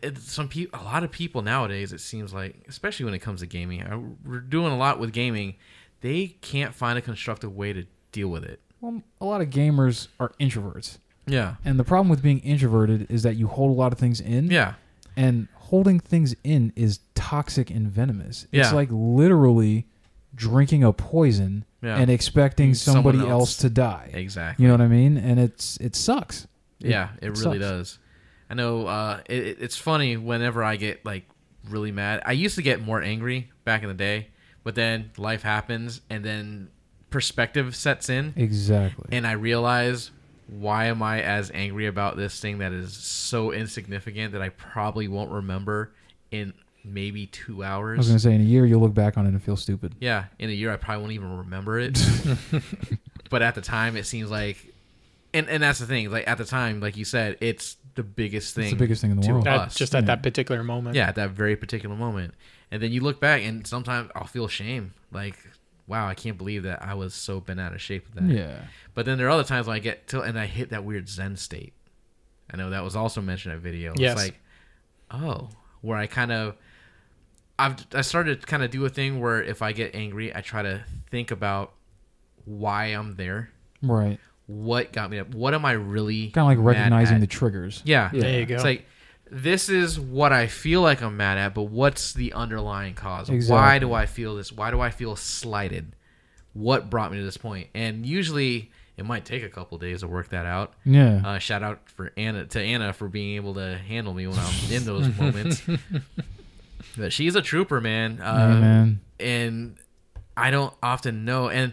lot of people nowadays, it seems like, especially when it comes to gaming, we're doing a lot with gaming. They can't find a constructive way to deal with it. Well, a lot of gamers are introverts. Yeah. And the problem with being introverted is that you hold a lot of things in. Yeah. And holding things in is toxic and venomous. Yeah. It's like literally drinking a poison and expecting somebody else to die. Exactly. You know what I mean? And it sucks. Yeah, it really does. I know it's funny whenever I get like really mad. I used to get more angry back in the day, but then life happens and then perspective sets in. Exactly. And I realize, why am I as angry about this thing that is so insignificant that I probably won't remember in maybe 2 hours? I was going to say, in a year, you'll look back on it and feel stupid. Yeah, in a year, I probably won't even remember it. But at the time, it seems like, and that's the thing, like at the time, like you said, it's the biggest thing. It's the biggest thing in the world. Just at that particular moment. Yeah, at that very particular moment. And then you look back, and sometimes I'll feel shame. Like, wow, I can't believe that I was so bent out of shape with that. Yeah. But then there are other times when I get and I hit that weird Zen state. I know that was also mentioned in that video. Yes. It's like, where I started to kind of do a thing where if I get angry, I try to think about why I'm there. Right. What got me up? What am I really kind of like mad recognizing at? the triggers. Yeah. There you go. It's like, this is what I feel like I'm mad at, but what's the underlying cause? Exactly. Why do I feel this? Why do I feel slighted? What brought me to this point? And usually it might take a couple days to work that out. Yeah. Shout out to Anna for being able to handle me when I'm in those moments. But she's a trooper, man. Man. And I don't often know. And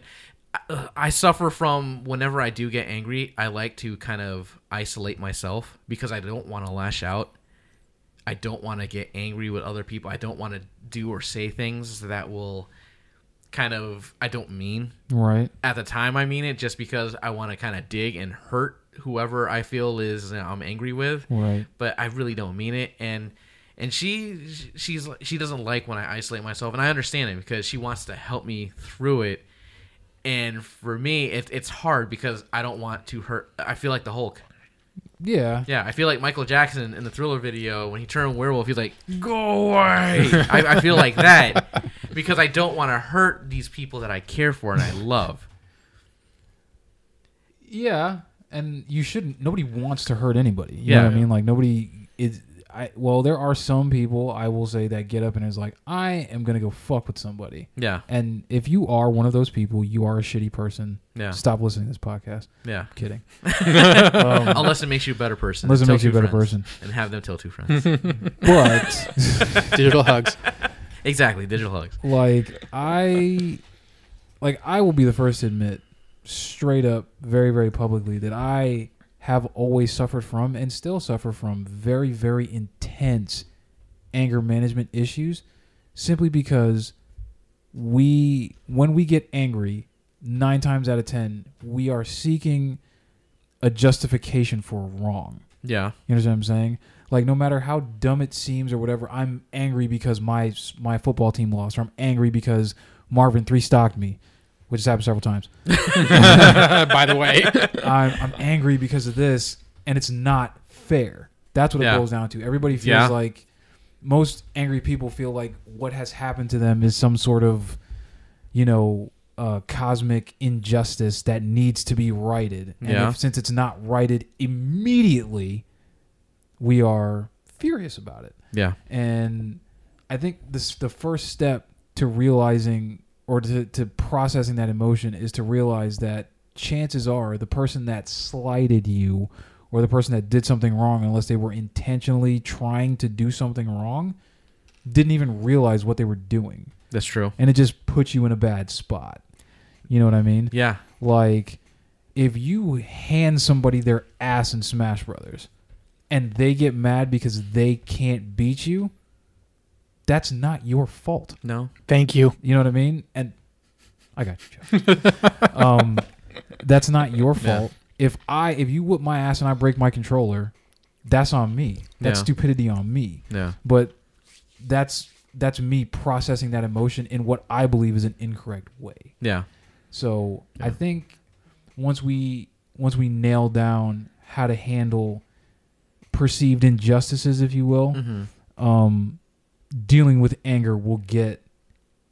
I suffer from, whenever I do get angry, I like to kind of isolate myself because I don't want to lash out. I don't want to get angry with other people. I don't want to do or say things that will I don't mean. Right. At the time, I mean it just because I want to kind of dig and hurt whoever I feel I'm angry with. Right. But I really don't mean it. And she doesn't like when I isolate myself, and I understand it because she wants to help me through it. And for me, it's hard because I don't want to hurt. I feel like the Hulk. Yeah. Yeah, I feel like Michael Jackson in the Thriller video when he turned werewolf. He's like, "Go away!" I feel like that because I don't want to hurt these people that I care for and I love. Yeah, and you shouldn't. Nobody wants to hurt anybody. You know what I mean? Like, nobody is. Well, there are some people, I will say, that get up and is like, I am going to go fuck with somebody. Yeah. And if you are one of those people, you are a shitty person. Yeah. Stop listening to this podcast. Yeah. I'm kidding. Unless it makes you a better person. Unless it makes you a better person. And have them tell two friends. But digital hugs. Exactly, digital hugs. I will be the first to admit, straight up, very, very publicly, that I have always suffered from and still suffer from very, very intense anger management issues, simply because when we get angry, 9 times out of 10, we are seeking a justification for wrong. Yeah. You understand what I'm saying? Like, no matter how dumb it seems or whatever, I'm angry because my football team lost, or I'm angry because Marvin 3-stocked me, which has happened several times. By the way, I'm angry because of this, and it's not fair. That's what it boils down to. Everybody feels like, most angry people feel like what has happened to them is some sort of, cosmic injustice that needs to be righted. And since it's not righted immediately, we are furious about it. Yeah. And I think the first step to realizing or to processing that emotion is to realize that chances are the person that slighted you or the person that did something wrong, unless they were intentionally trying to do something wrong, didn't even realize what they were doing. That's true. And it just puts you in a bad spot. You know what I mean? Yeah. Like, if you hand somebody their ass in Smash Brothers and they get mad because they can't beat you, that's not your fault. No. Thank you. You know what I mean? And I got you, Joe. That's not your fault. Yeah. If you whip my ass and I break my controller, that's on me. That's stupidity on me. Yeah. But that's me processing that emotion in what I believe is an incorrect way. Yeah. So I think once we nail down how to handle perceived injustices, if you will, dealing with anger will get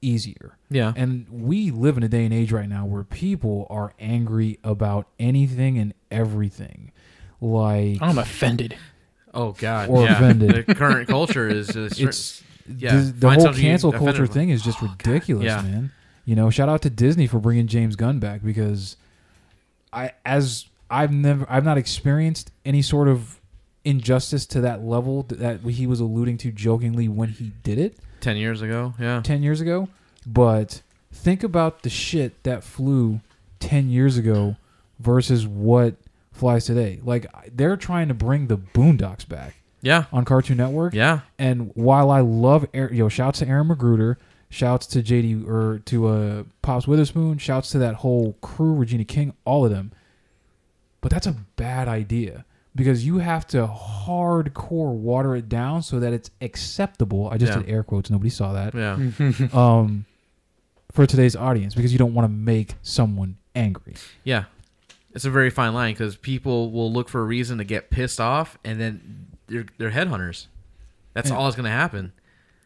easier. Yeah. And we live in a day and age right now where people are angry about anything and everything. Like, I'm offended. Oh God. Or offended. The current culture is just the whole cancel culture thing is just ridiculous, man. Shout out to Disney for bringing James Gunn back, because I've not experienced any sort of injustice to that level that he was alluding to jokingly when he did it 10 years ago. Yeah. 10 years ago. But think about the shit that flew 10 years ago versus what flies today. Like, they're trying to bring the Boondocks back. Yeah. On Cartoon Network. Yeah. And while I love, shouts to Aaron McGruder, shouts to JD or to Pops Witherspoon, shouts to that whole crew, Regina King, all of them. But that's a bad idea, because you have to hardcore water it down so that it's acceptable. I just did air quotes. Nobody saw that. Yeah. For today's audience, because you don't want to make someone angry. Yeah. It's a very fine line, because people will look for a reason to get pissed off, and then they're headhunters. That's all that's going to happen.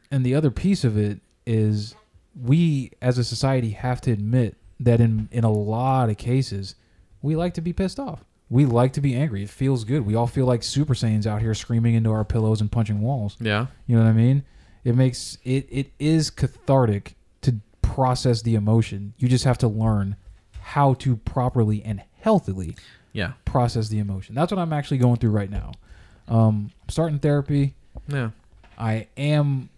And the other piece of it is, we as a society have to admit that in a lot of cases, we like to be pissed off. We like to be angry. It feels good. We all feel like Super Saiyans out here screaming into our pillows and punching walls. Yeah. You know what I mean? It is cathartic to process the emotion. You just have to learn how to properly and healthily process the emotion. That's what I'm actually going through right now. I'm starting therapy. Yeah. I am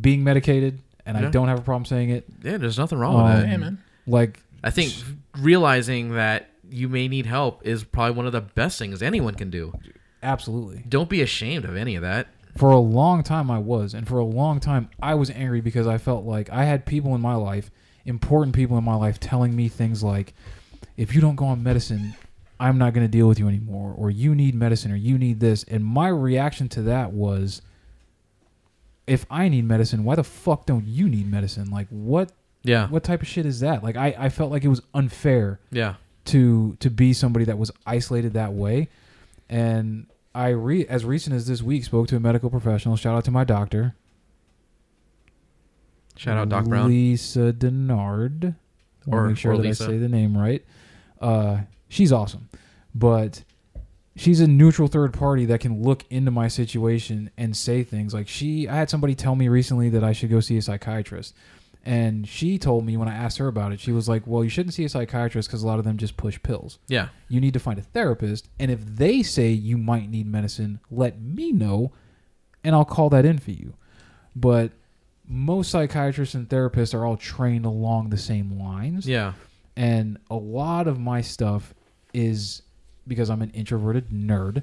being medicated, and I don't have a problem saying it. Yeah, there's nothing wrong with that. Yeah, man. Like, I think realizing that you may need help is probably one of the best things anyone can do. Absolutely. Don't be ashamed of any of that. For a long time I was, and for a long time I was angry because I felt like I had people in my life, important people in my life, telling me things like, if you don't go on medicine, I'm not going to deal with you anymore, or you need medicine, or you need this. And my reaction to that was, if I need medicine, why the fuck don't you need medicine? Like, what type of shit is that? Like, I felt like it was unfair to be somebody that was isolated that way. And I as recent as this week spoke to a medical professional. Shout out to my doctor. Shout out Doc Brown. Lisa Denard. Or make sure that Lisa. I say the name right. She's awesome. But she's a neutral third party that can look into my situation and say things. Like, I had somebody tell me recently that I should go see a psychiatrist. And she told me when I asked her about it, she was like, well, you shouldn't see a psychiatrist because a lot of them just push pills. Yeah. You need to find a therapist. And if they say you might need medicine, let me know, and I'll call that in for you. But most psychiatrists and therapists are all trained along the same lines. Yeah. And a lot of my stuff is, because I'm an introverted nerd,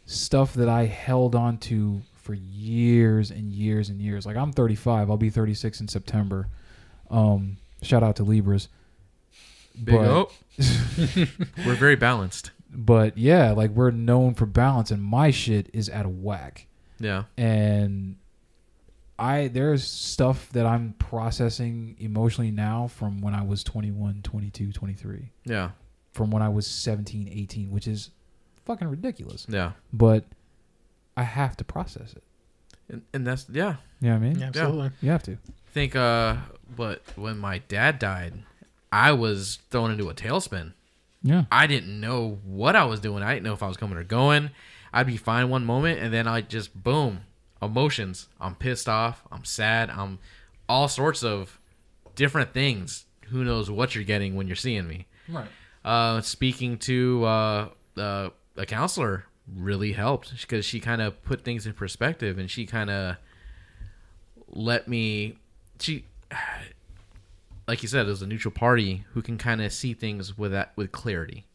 stuff that I held on to for years and years and years. Like, I'm 35. I'll be 36 in September. Shout out to Libras. Big up. We're very balanced. But yeah, like, we're known for balance, and my shit is out of whack. Yeah. And there's stuff that I'm processing emotionally now from when I was 21, 22, 23. Yeah. From when I was 17, 18, which is fucking ridiculous. Yeah. But I have to process it. And that's, yeah. You know what I mean? Yeah, absolutely. You have to. Think, but when my dad died, I was thrown into a tailspin. Yeah. I didn't know what I was doing. I didn't know if I was coming or going. I'd be fine one moment, and then I just, boom, emotions. I'm pissed off. I'm sad. I'm all sorts of different things. Who knows what you're getting when you're seeing me. Right. Speaking to a counselor really helped because she kind of put things in perspective, and she kind of let me... Like you said, it was a neutral party who can kind of see things with clarity,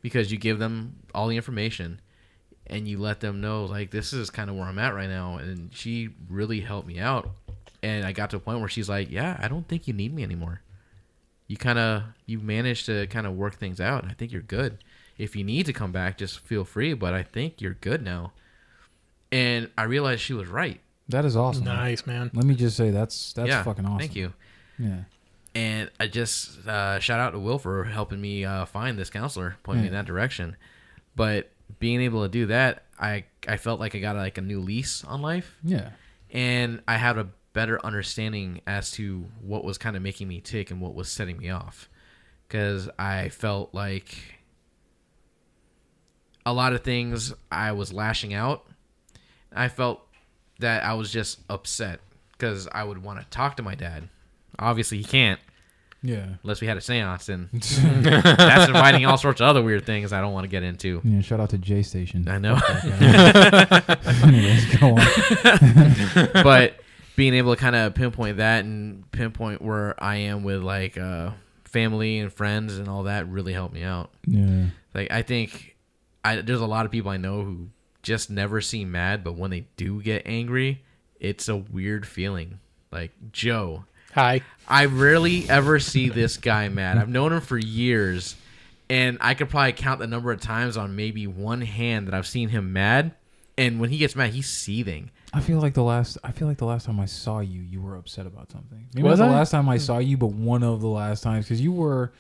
because you give them all the information and you let them know, like, this is kind of where I'm at right now. And she really helped me out. And I got to a point where she's like, yeah, I don't think you need me anymore. You managed to kind of work things out. I think you're good. If you need to come back, just feel free. But I think you're good now. And I realized she was right. That is awesome. Nice, man. Let me just say that's fucking awesome. Thank you. Yeah. And I just shout out to Will for helping me find this counselor, pointing me in that direction. But being able to do that, I felt like I got like a new lease on life. Yeah. And I had a better understanding as to what was kind of making me tick and what was setting me off. Because I felt like a lot of things I was lashing out. I felt that I was just upset because I would want to talk to my dad. Obviously, he can't. Yeah. Unless we had a seance, and that's inviting all sorts of other weird things I don't want to get into. Yeah, shout out to J Station. I know. Anyways, go on. But being able to kind of pinpoint that and pinpoint where I am with like family and friends and all that really helped me out. Yeah. Like I think there's a lot of people I know who just never seem mad, but when they do get angry, it's a weird feeling. Like Joe. Hi. I rarely ever see this guy mad. I've known him for years, and I could probably count the number of times on maybe one hand that I've seen him mad. And when he gets mad, he's seething. I feel like the last time I saw you, you were upset about something. Maybe Was not the I? last time I saw you, but one of the last times, because you were.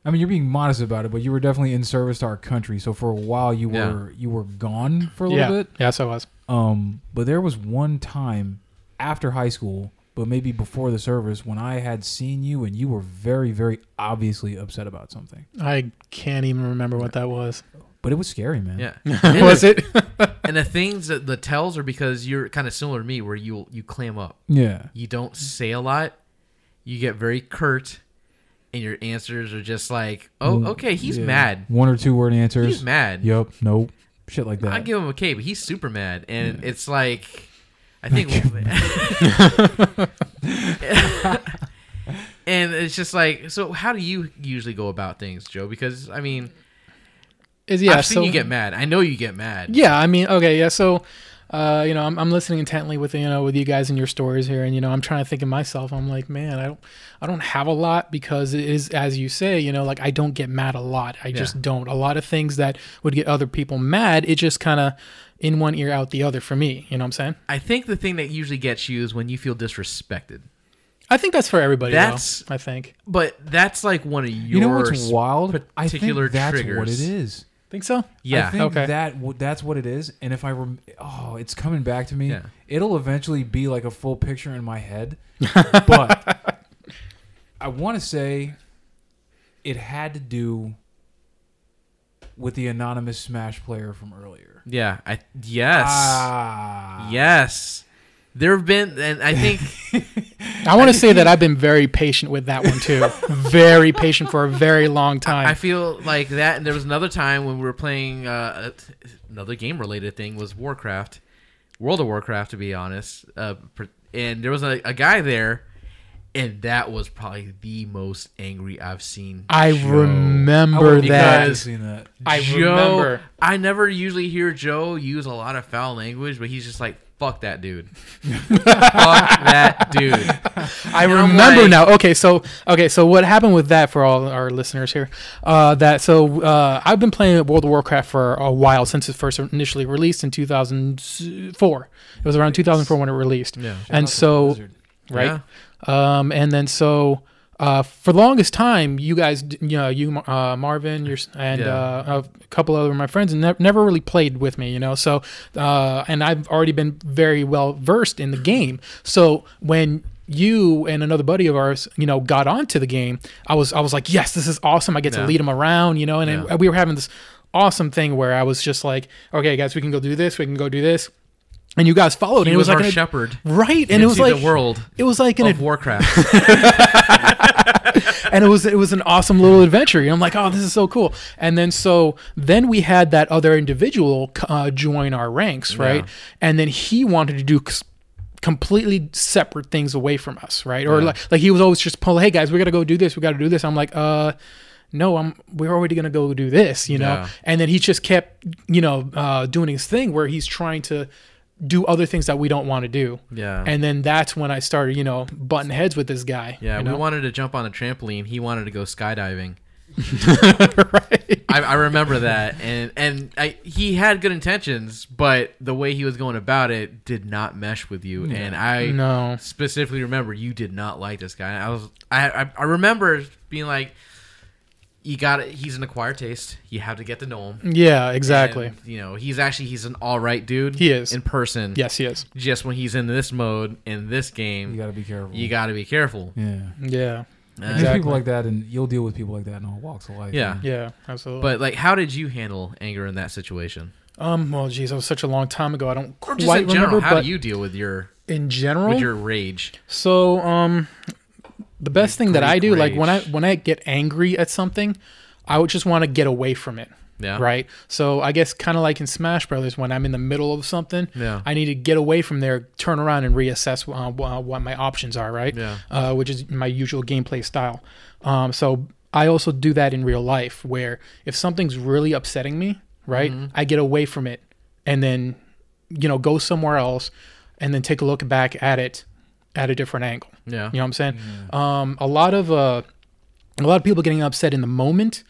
I mean, you're being modest about it, but you were definitely in service to our country. So for a while, you were gone for a little bit. Yes, I was. But there was one time after high school, but maybe before the service, when I had seen you and you were very, very obviously upset about something. I can't even remember what that was. But it was scary, man. Yeah. Was it? And the things that the tells are because you're kind of similar to me, where you clam up. Yeah. You don't say a lot. You get very curt, and your answers are just like, "Oh, okay, he's mad." One or two word answers. He's mad. Yup. Nope. Shit like that. I give him a K, but he's super mad, and it's like, I think, and it's just like, so how do you usually go about things, Joe? Because I mean, I've seen you get mad. I know you get mad. Yeah, I mean, okay, yeah. So, I'm listening intently with with you guys and your stories here, and I'm trying to think of myself. I'm like, man, I don't have a lot, because it is, as you say, like I don't get mad a lot. I just don't. A lot of things that would get other people mad, it just kind of in one ear out the other for me. You know what I'm saying? I think the thing that usually gets you is when you feel disrespected. I think that's for everybody. I think. But that's like one of your You know what's wild? particular I think that's triggers. what it is. Think so? Yeah. I think Okay. that's what it is. And if it's coming back to me. Yeah. It'll eventually be like a full picture in my head. But I want to say it had to do with the anonymous Smash player from earlier. Yeah. Yes. Ah. Yes. There have been, and I think I want to say that I've been very patient with that one too. Very patient for a very long time. I feel like that. And there was another time when we were playing another game related thing was World of Warcraft, to be honest. And there was a guy there, And that was probably the most angry I've seen. I Joe. remember that. Because Seen that. I Joe, remember. I never usually hear Joe use a lot of foul language, but he's just like, fuck that dude. Fuck that dude. I And I'm remember like- now. Okay, so what happened with that for all our listeners here? I've been playing World of Warcraft for a while since it first initially released in 2004. It was around 2004 when it released. Yeah. And so, right? And then for the longest time, you guys, Marvin, and a couple other of my friends, never really played with me, So, and I've already been very well versed in the game. So when you and another buddy of ours, got onto the game, I was like, yes, this is awesome. I get to lead them around, and we were having this awesome thing where I was just like, okay, guys, we can go do this. We can go do this. And you guys followed. He and it was our like shepherd. Right. And it was like the world. It was like of Warcraft. and it was an awesome little adventure. I'm like, oh, this is so cool. And then we had that other individual join our ranks, right? Yeah. And then he wanted to do completely separate things away from us, right? Or like he was always just pulling, hey guys, we got to go do this. We got to do this. I'm like, no, we're already going to go do this, Yeah. And then he just kept, doing his thing where he's trying to do other things that we don't want to do. Yeah. And then that's when I started, butting heads with this guy. Yeah, we wanted to jump on a trampoline. He wanted to go skydiving. Right. I remember that, and he had good intentions, but the way he was going about it did not mesh with you. And I specifically remember you did not like this guy. I remember being like, you got it. He's an acquired taste. You have to get to know him. Yeah, exactly. And, he's an all right dude. He is in person. Yes, he is. Just when he's in this mode in this game, You got to be careful. You got to be careful. Yeah. Yeah. There's Exactly. people like that, and you'll deal with people like that in all walks of life. Yeah. Yeah, absolutely. But like, how did you handle anger in that situation? Well, geez, that was such a long time ago. I don't Or quite just in general, remember. how But do you deal with your in general, rage? so the best thing that I do, like rage. when I get angry at something, I would just want to get away from it. Yeah. Right. So I guess kind of like in Smash Brothers, when I'm in the middle of something, Yeah. I need to get away from there, turn around, and reassess what my options are. Right. Yeah. Which is my usual gameplay style. So I also do that in real life, where if something's really upsetting me, right, I get away from it, and then go somewhere else, and then take a look back at it at a different angle. Yeah. You know what I'm saying? A lot of people getting upset in the moment.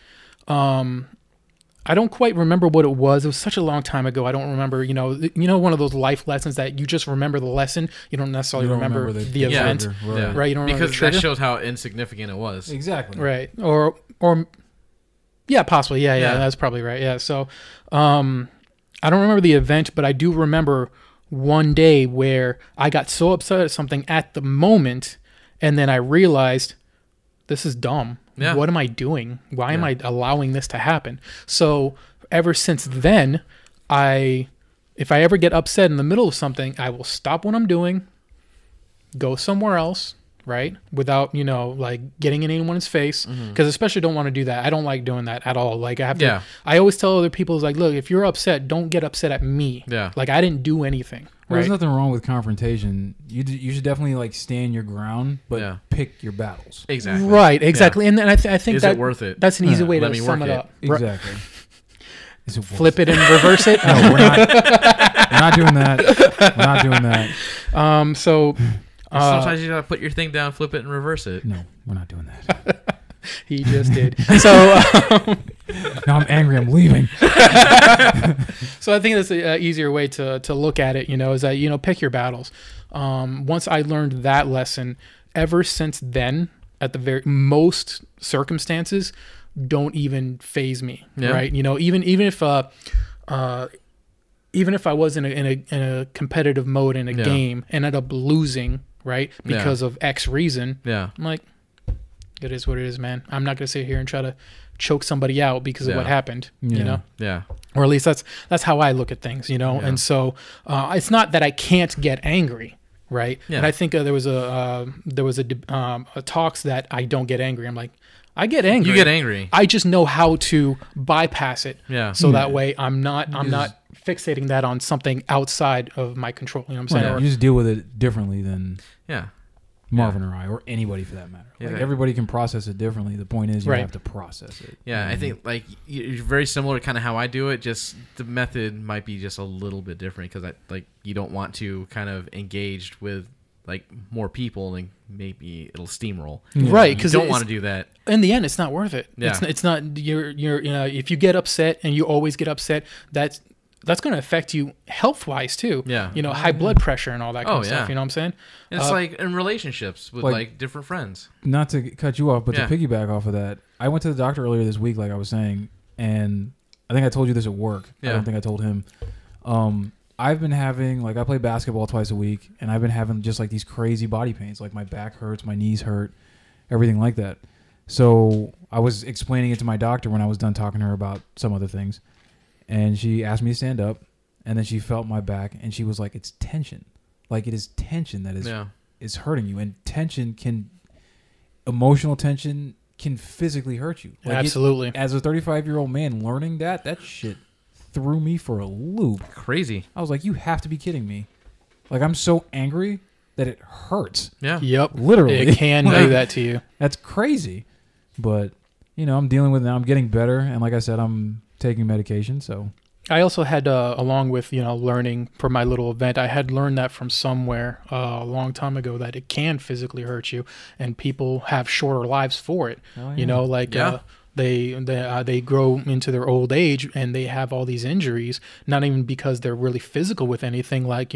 I don't quite remember what it was. It was such a long time ago. I don't remember, one of those life lessons that you just remember the lesson. You don't necessarily remember the event. trigger, Yeah. Right. You don't remember Because the trigger. that shows how insignificant it was. Exactly. Right. Or yeah, possibly. Yeah, Yeah. that's probably right. Yeah. So, I don't remember the event, but I do remember one day where I got so upset at something at the moment, and then I realized this is dumb. Yeah. What am I doing? Why am I allowing this to happen? So ever since then, if I ever get upset in the middle of something, I will stop what I'm doing, go somewhere else, right? Without, like getting in anyone's face. Because especially don't want to do that. I don't like doing that at all. Like I have to, Yeah. I always tell other people, like, look, if you're upset, don't get upset at me. Yeah. Like I didn't do anything. Well, there's Right? nothing wrong with confrontation. You should definitely like stand your ground, but Yeah. pick your battles. Exactly. Right, exactly. And then I think Is that it worth it? that's an easy Yeah. way Let to me sum work it it. up. Right. Exactly. Is it worth Flip it and reverse it. No, we're not. We're not doing that. We're not doing that. So Sometimes you gotta put your thing down, flip it, and reverse it. No, we're not doing that. he just did. So Now I'm angry. I'm leaving. so I think that's an easier way to look at it. Is that pick your battles. Once I learned that lesson, ever since then, at the very most circumstances, don't even phase me. Yeah. Right. Even if I was in a competitive mode in a game and ended up losing, right, because of X reason, Yeah. I'm like, it is what it is, man. I'm not gonna sit here and try to choke somebody out because of what happened. Yeah. Yeah. Or at least that's how I look at things, And so it's not that I can't get angry, right? Yeah. And I think there was a talks that I don't get angry. I'm like, I get angry. You get angry. I just know how to bypass it. Yeah. So that way I'm not fixating that on something outside of my control. You know what I'm saying? You just deal with it differently than Yeah. Marvin or I, or anybody for that matter. Yeah, like everybody can process it differently. The point is you have to process it. Yeah, I think like you're very similar to kind of how I do it. Just the method might be just a little bit different because you don't want to kind of engage with like more people and maybe it'll steamroll. Right, because you don't want to do that. In the end, it's not worth it. Yeah. It's not you're if you get upset and you always get upset, that's going to affect you health-wise too. Yeah. High blood pressure and all that kind of stuff. Yeah. You know what I'm saying? It's like in relationships with like different friends. Not to cut you off, but to piggyback off of that, I went to the doctor earlier this week, like I was saying, and I think I told you this at work. Yeah. I don't think I told him. I've been having, like, I play basketball twice a week, and I've been having just like these crazy body pains. Like my back hurts, my knees hurt, everything like that. So I was explaining it to my doctor when I was done talking to her about some other things. And she asked me to stand up, and then she felt my back, and she was like, it's tension. Like, it is tension that is hurting you. And emotional tension can physically hurt you. Like Absolutely. As a 35-year-old man learning that shit threw me for a loop. Crazy. I was like, you have to be kidding me. Like, I'm so angry that it hurts. Yeah. Yep. Literally. It can do that to you. That's crazy. But, I'm dealing with it now. I'm getting better. And like I said, I'm taking medication, so I also had, along with, learning for my little event, I had learned that from somewhere a long time ago that it can physically hurt you, and people have shorter lives for it. Oh, yeah. They grow into their old age and they have all these injuries, not even because they're really physical with anything like,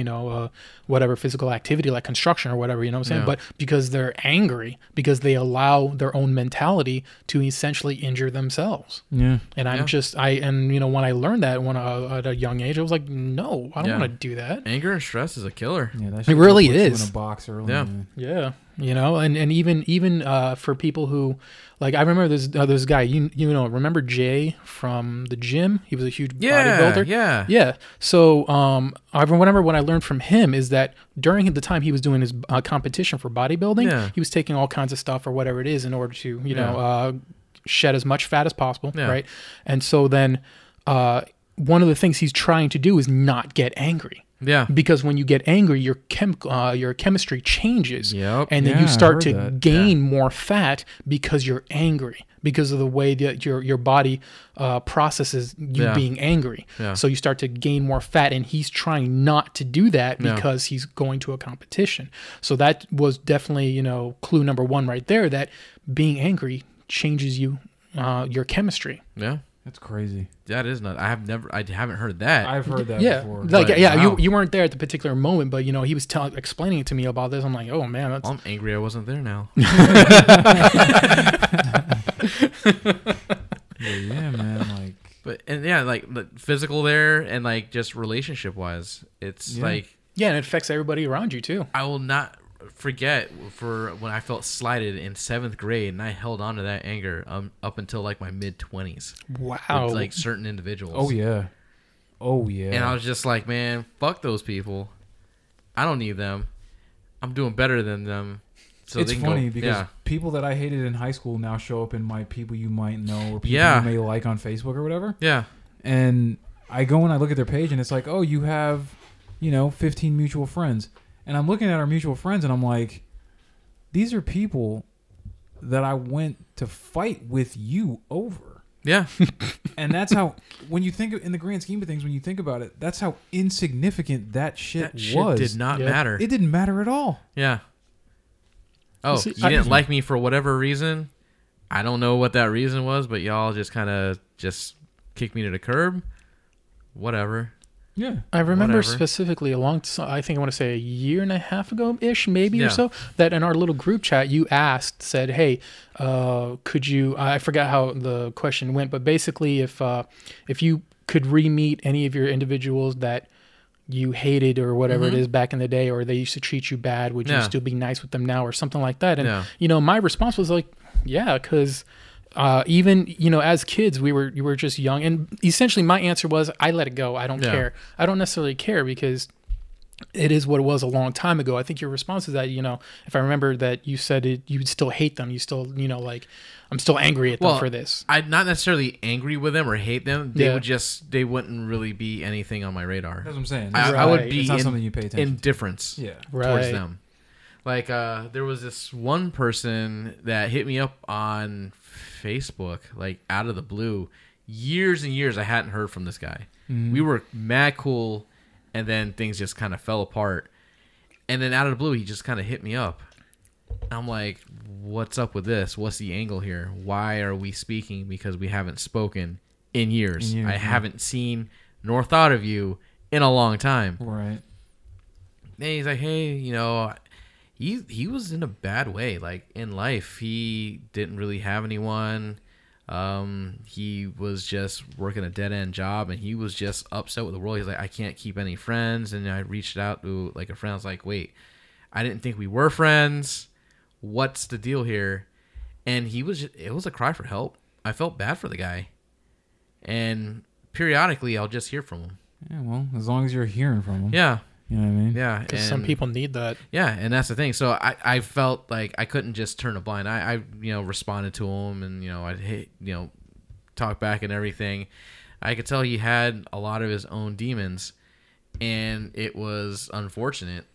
whatever physical activity like construction or whatever, you know what I'm saying? Yeah. But because they're angry, because they allow their own mentality to essentially injure themselves. Yeah. And when I learned that at a young age, I was like, no, I don't want to do that. Anger and stress is a killer. Yeah, that It really puts you is. in a box early. Yeah. Yeah, and even for people who, like, I remember this guy, remember Jay from the gym? He was a huge bodybuilder. Yeah. So I remember what I learned from him is that during the time he was doing his competition for bodybuilding, he was taking all kinds of stuff or whatever it is in order to shed as much fat as possible, right? And so then one of the things he's trying to do is not get angry. Yeah. Because when you get angry, your chemistry changes. Yep. And then Yeah, you start I to heard that. gain more fat because you're angry, because of the way that your body processes you being angry. Yeah. So you start to gain more fat, and he's trying not to do that Yeah. because he's going to a competition. So that was definitely, clue number one right there, that being angry changes your chemistry. Yeah. That's crazy. That is not. I haven't heard that. I've heard that Yeah, before. Wow. you weren't there at the particular moment, but he was explaining it to me about this. I'm like, oh man, that's I'm angry I wasn't there now. Yeah, man. Like, But like the physical there and like just relationship wise, it's like and it affects everybody around you too. I will not forget for when I felt slighted in 7th grade and I held on to that anger up until like my mid-20s. Wow. With like certain individuals. oh yeah. And I was just like, man, fuck those people. I don't need them. I'm doing better than them. So it's they can funny go, because people that I hated in high school now show up in my people you might know or people Yeah. you may like on Facebook or whatever. Yeah. And I go and I look at their page and it's like, oh, you have, 15 mutual friends. And I'm looking at our mutual friends and I'm like, these are people that I went to fight with you over. Yeah. And that's how, when you think in the grand scheme of things, when you think about it, that's how insignificant that shit That shit was. did not matter. It didn't matter at all. Yeah. Oh, See, you didn't like me for whatever reason. I don't know what that reason was, but y'all just kind of just kicked me to the curb. Whatever. Yeah. I remember Whatever. specifically I think I want to say a year and a half ago-ish, maybe Yeah. or so, that in our little group chat you said, hey, could you, I forgot how the question went, but basically if you could re-meet any of your individuals that you hated or whatever it is back in the day, or they used to treat you bad, would you still be nice with them now or something like that? And, my response was like, yeah, because even, as kids, you were just young. And essentially my answer was, I let it go. I don't care. I don't necessarily care because it is what it was a long time ago. I think your response is that, if I remember that you said it, you would still hate them. You still, like, I'm still angry at them for this. I'm not necessarily angry with them or hate them. They wouldn't really be anything on my radar. That's what I'm saying. I would be it's not something you pay attention to. indifference Yeah. towards them. Like, there was this one person that hit me up on Facebook, like, out of the blue. Years and years I hadn't heard from this guy. We were mad cool, and then things just kind of fell apart. And then out of the blue, he just kind of hit me up. I'm like, what's up with this? What's the angle here? Why are we speaking? Because we haven't spoken in years. I haven't seen nor thought of you in a long time. Right. And he's like, hey, you know, he was in a bad way. Like, in life, he didn't really have anyone. He was just working a dead-end job, and he was just upset with the world. He's like, I can't keep any friends. And I reached out to, like, a friend. I was like, wait, I didn't think we were friends. What's the deal here? And it was a cry for help. I felt bad for the guy. And periodically, I'll just hear from him. Yeah, well, as long as you're hearing from him. Yeah. You know what I mean? Yeah. Because some people need that. Yeah, and that's the thing. So I felt like I couldn't just turn a blind eye. I responded to him, and I'd talk back and everything. I could tell he had a lot of his own demons, and it was unfortunate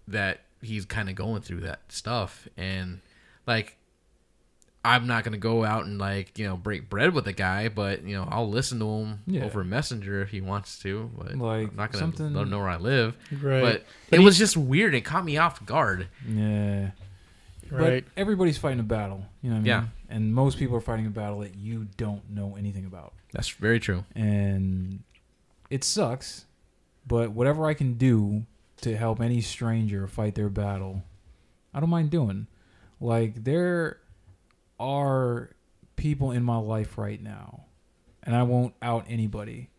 that he's kind of going through that stuff. And like, I'm not gonna go out and break bread with the guy, but I'll listen to him over Messenger if he wants to. But like, I'm not gonna let him know where I live. Right. But it was just weird. It caught me off guard. Yeah. Right. But everybody's fighting a battle. You know what I mean? Yeah. And most people are fighting a battle that you don't know anything about. That's very true. And it sucks, but whatever I can do to help any stranger fight their battle, I don't mind doing. Like, there are people in my life right now, and I won't out anybody,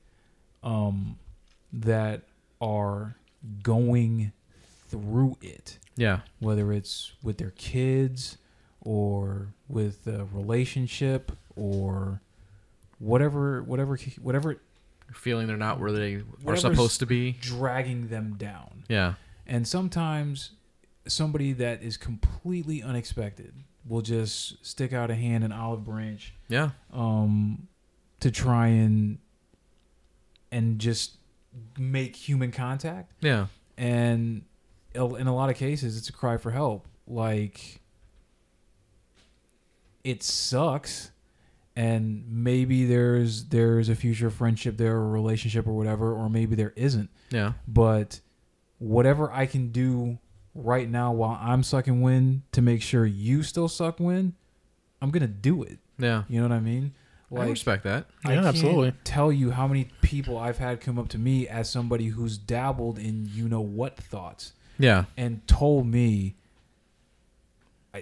that are going through it. Yeah. Whether it's with their kids or with a relationship or whatever Feeling they're not where they are whatever's supposed to be. dragging them down. Yeah. And sometimes somebody that is completely unexpected will just stick out a hand, an olive branch, Yeah. to try and just make human contact. Yeah. And in a lot of cases, it's a cry for help. Like, it sucks, and maybe there's a future friendship there, or a relationship or whatever, or maybe there isn't. Yeah. But whatever I can do right now while I'm sucking wind to make sure you still suck wind, I'm gonna do it. Yeah. You know what I mean? I respect that. Yeah, I can't absolutely. tell you how many people I've had come up to me as somebody who's dabbled in what thoughts Yeah. and told me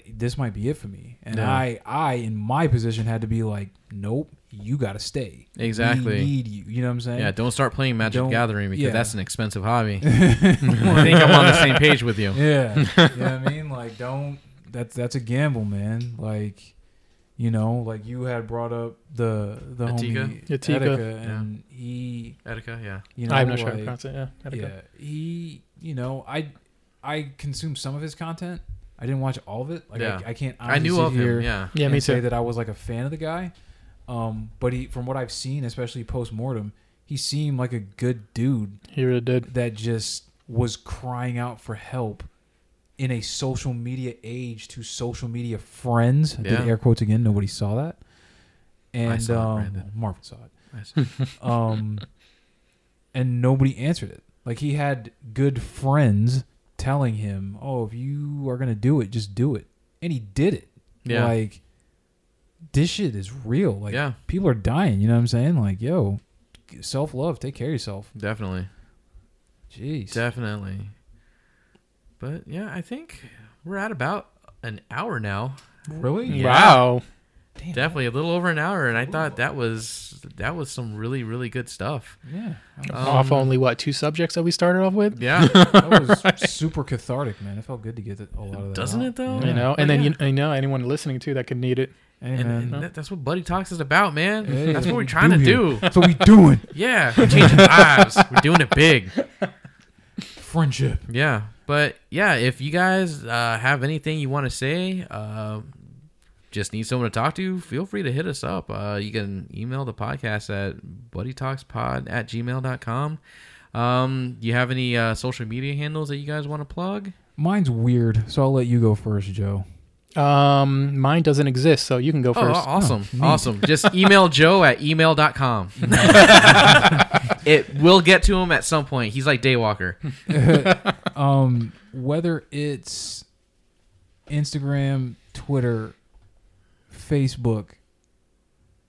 this might be it for me. And Yeah. I in my position had to be like, nope, you got to stay. Exactly. We need you. You know what I'm saying? Yeah. Don't start playing Magic Don't- Gathering because yeah. that's an expensive hobby. I think I'm on the same page with you. Yeah. You know what I mean? Like, that's a gamble, man. Like, like you had brought up the Atika? homie Atika. Etika, and he, Etika, yeah. I'm not sure how to like, pronounce it. Yeah. yeah, he, I consumed some of his content. I didn't watch all of it. Like, Yeah. I can't. I knew sit of here him, yeah. Yeah, me and say too. that I was like a fan of the guy. But he, from what I've seen, especially post mortem, he seemed like a good dude He really did. that just was crying out for help in a social media age to social media friends. I did Yeah. air quotes again. Nobody saw that. And I saw it, Brandon. Marvin saw it. Nice. And nobody answered it. Like, he had good friends telling him, "Oh, if you are gonna do it, just do it," and he did it. Yeah. Like, this shit is real. Like, Yeah. people are dying. You know what I'm saying? Like, yo, self-love. Take care of yourself. Definitely. Jeez. Definitely. But yeah, I think we're at about an hour now. Really? Yeah. Wow. Damn. Definitely a little over an hour, and I thought that was some really, really good stuff. Yeah. Off only 2 subjects that we started off with. Yeah. That was super cathartic, man. It felt good to get a lot of that. Doesn't out. it, though? Yeah. You know, and then anyone listening too that could need it. Hey, And man. that's what Buddy Talks is about, man. Hey, That's what we're we trying to do do. here. That's what we doing. Yeah, we're changing lives. We're doing it big. Friendship. Yeah, but yeah, if you guys have anything you want to say, just need someone to talk to, feel free to hit us up. You can email the podcast at buddytalkspod@gmail.com. You have any social media handles that you guys want to plug? Mine's weird, so I'll let you go first, Joe. Mine doesn't exist, so you can go Oh, first. awesome. neat. Awesome. Just email Joe at email.com. It will get to him at some point. He's like Daywalker. Whether it's Instagram, Twitter, Facebook,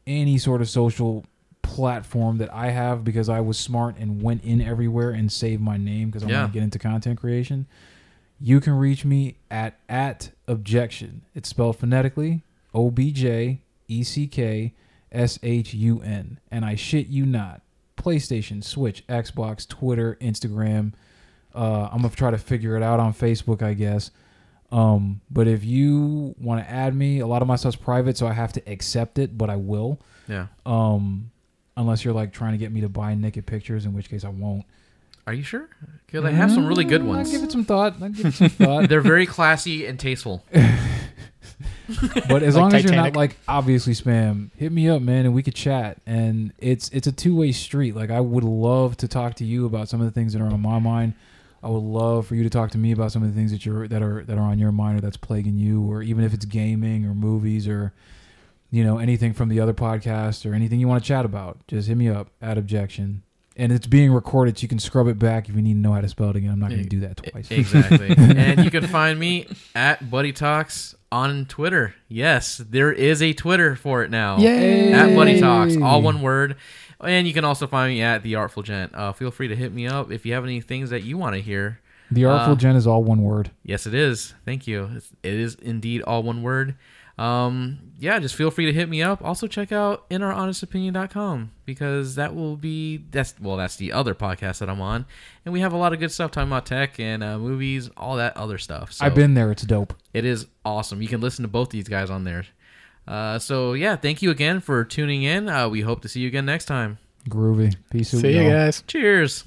any sort of social platform that I have, because I was smart and went in everywhere and saved my name because I want to get into content creation, you can reach me at objection. It's spelled phonetically OBJECKSHUN. And I shit you not. PlayStation, Switch, Xbox, Twitter, Instagram. I'm going to try to figure it out on Facebook, I guess. But if you want to add me, a lot of my stuff's private, so I have to accept it, but I will. Yeah. Unless you're like trying to get me to buy naked pictures, in which case I won't. Are you sure? Because I have some really good ones. I'll give it some thought. They're very classy and tasteful. But as Like long as you're Titanic. not like obviously spam, hit me up, man, and we could chat. And it's a two-way street. Like I would love to talk to you about some of the things that are on my mind. I would love for you to talk to me about some of the things that are on your mind or that's plaguing you, or even if it's gaming or movies or anything from the other podcast or anything you want to chat about. Just hit me up at objection. And it's being recorded, so you can scrub it back if you need to know how to spell it again. I'm not going to do that twice. Exactly. And you can find me at Buddy Talks on Twitter. Yes, there is a Twitter for it now. Yay! At Buddy Talks, all one word. And you can also find me at The Artful Gent. Feel free to hit me up if you have any things that you want to hear. The Artful Gen is all one word. Yes, it is. Thank you. It is indeed all one word. Just feel free to hit me up. Also check out inouronestopinion.com because that's the other podcast that I'm on, and we have a lot of good stuff talking about tech and movies, all that other stuff. So I've been there. It's dope. it is awesome. You can listen to both these guys on there. Thank you again for tuning in. We hope to see you again next time. Groovy. Peace out. See you y'all. guys. Cheers.